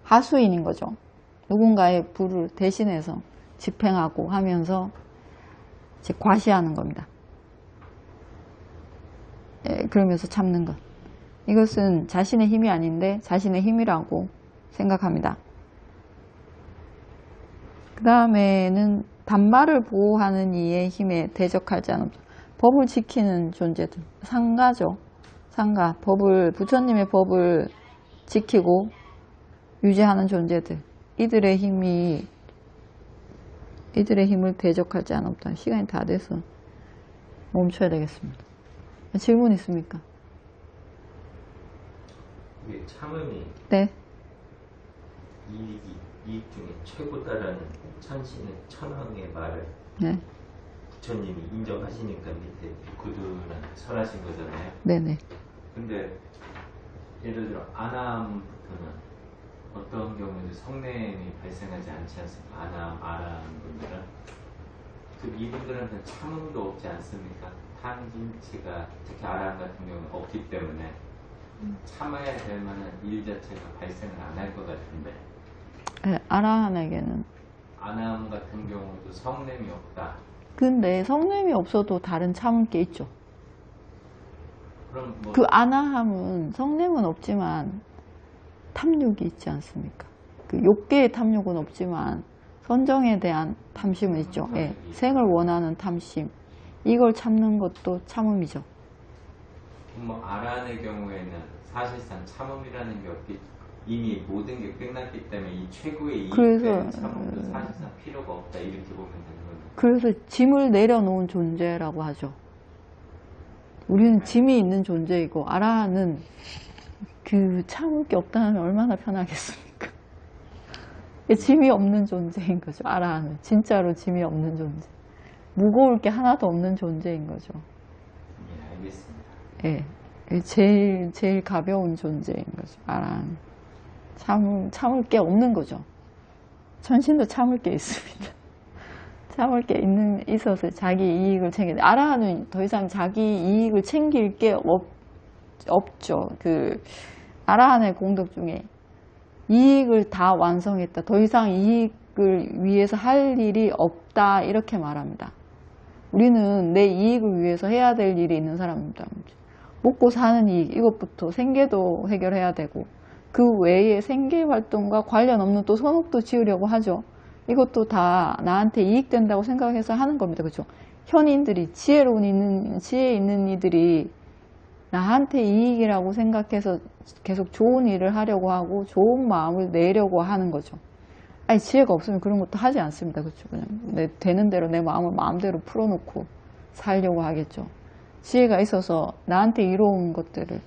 하수인인 거죠. 누군가의 부를 대신해서 집행하고 하면서 이제 과시하는 겁니다. 그러면서 참는 것. 이것은 자신의 힘이 아닌데 자신의 힘이라고 생각합니다. 그 다음에는 단말을 보호하는 이의 힘에 대적하지 않음. 법을 지키는 존재들. 상가죠. 상가. 부처님의 법을 지키고 유지하는 존재들. 이들의 힘을 대적하지 않았다. 시간이 다 돼서 멈춰야 되겠습니다. 질문 있습니까? 이게 참음이 네. 이익 중에 최고다라는 천황의 말을 네. 부처님이 인정하시니까 밑에 비구들한테 설하신 거잖아요. 네네. 근데 예를 들어 아나함부터는 어떤 경우에도 성냄이 발생하지 않지 않습니까? 아나함 분들은 이분들한테는 참음도 없지 않습니까? 탐진치가 특히 아라함 같은 경우는 없기 때문에 참아야 될 만한 일 자체가 발생을 안 할 것 같은데 네, 아라한에게는. 아나함 같은 경우도 성냄이 없다. 근데 성냄이 없어도 다른 참은 게 있죠. 그럼 뭐 그 아나함은 성냄은 없지만 탐욕이 있지 않습니까? 그 욕계의 탐욕은 없지만 선정에 대한 탐심은 있죠. 예, 생을 원하는 탐심. 이걸 참는 것도 참음이죠. 뭐 아란의 경우에는 사실상 참음이라는 게 없기 이미 모든 게 끝났기 때문에 이 최고의 이익된 참음도 사실상 필요가 없다 이렇게 보면 되는 거죠. 그래서 짐을 내려놓은 존재라고 하죠. 우리는 짐이 있는 존재이고 아라는 그 참을 게 없다면 얼마나 편하겠습니까? 짐이 없는 존재인 거죠. 아라는 진짜로 짐이 없는 존재. 무거울 게 하나도 없는 존재인 거죠. 예, 알겠습니다. 예, 제일 가벼운 존재인 거죠. 아라는 참을 게 없는 거죠. 천신도 참을 게 있습니다. 참을 게 있어서 자기 이익을 챙겨. 아라는 더 이상 자기 이익을 챙길 게 없죠. 아라한의 공덕 중에 이익을 다 완성했다. 더 이상 이익을 위해서 할 일이 없다. 이렇게 말합니다. 우리는 내 이익을 위해서 해야 될 일이 있는 사람입니다. 먹고 사는 이익, 이것부터 생계도 해결해야 되고 그 외에 생계 활동과 관련 없는 또 선업도 지으려고 하죠. 이것도 다 나한테 이익된다고 생각해서 하는 겁니다. 그렇죠? 현인들이 지혜 있는 이들이 나한테 이익이라고 생각해서 계속 좋은 일을 하려고 하고 좋은 마음을 내려고 하는 거죠. 아니 지혜가 없으면 그런 것도 하지 않습니다. 그렇죠? 그냥 되는 대로 내 마음을 마음대로 풀어놓고 살려고 하겠죠. 지혜가 있어서 나한테 이로운 것들을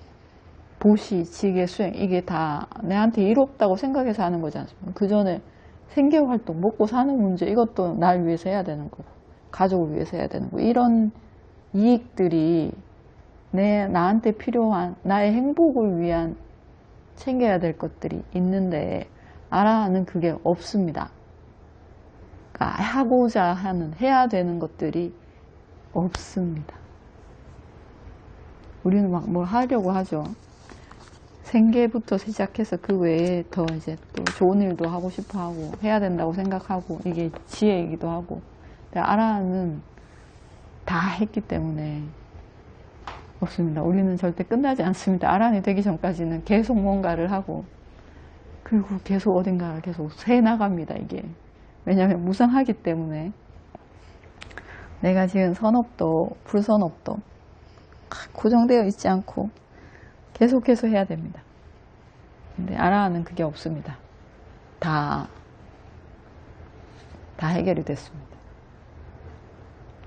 보시, 지계, 수행 이게 다 내한테 이롭다고 생각해서 하는 거지 않습니까? 그 전에 생계활동, 먹고 사는 문제 이것도 날 위해서 해야 되는 거고 가족을 위해서 해야 되는 거고 이런 이익들이 나한테 필요한 나의 행복을 위한 챙겨야 될 것들이 있는데 아라는 그게 없습니다. 그러니까 하고자 하는 해야 되는 것들이 없습니다. 우리는 막 뭘 하려고 하죠. 생계부터 시작해서 그 외에 더 이제 또 좋은 일도 하고 싶어 하고 해야 된다고 생각하고 이게 지혜이기도 하고. 근데 아라는 다 했기 때문에 없습니다. 우리는 절대 끝나지 않습니다. 아란이 되기 전까지는 계속 뭔가를 하고 그리고 계속 어딘가를 계속 새 나갑니다. 이게 왜냐하면 무상하기 때문에 내가 지은 선업도 불선업도 고정되어 있지 않고 계속해서 해야 됩니다. 근데 아라는 그게 없습니다. 다 해결이 됐습니다.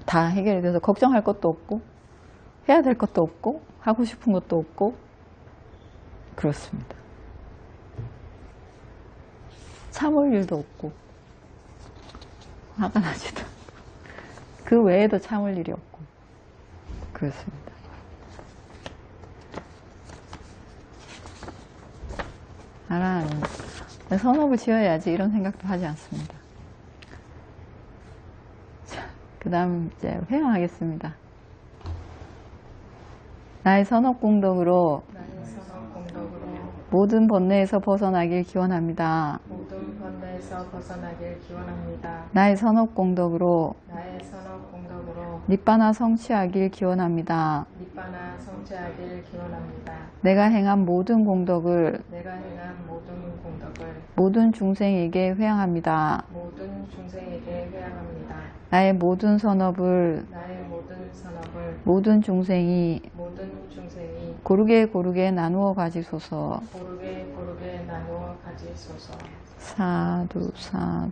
다 해결이 돼서 걱정할 것도 없고 해야 될 것도 없고 하고 싶은 것도 없고 그렇습니다. 참을 일도 없고 화가 나지도 않고 그 외에도 참을 일이 없고 그렇습니다. 아라는 선업을 지어야지 이런 생각도 하지 않습니다. 그 다음 이제 회양하겠습니다. 나의 선업공덕으로 모든 번뇌에서 벗어나길 기원합니다. 모든 어둠 번뇌에서 벗어나길 기원합니다. 나의 선업공덕으로 나의 선업 공덕으로 니바나 성취하길 기원합니다. 니바나 성취하길 기원합니다. 내가 행한 모든 공덕을 내가 행한 모든 공덕을 모든 중생에게 회양합니다. 모든 중생에게 회양합니다. 나의 모든 선업을 나의 모든 선업을 모든 중생이 모든 중생이 고르게 고르게 나누어 가지소서. 고르게 고르게 나누어 가지소서. 사두 사두.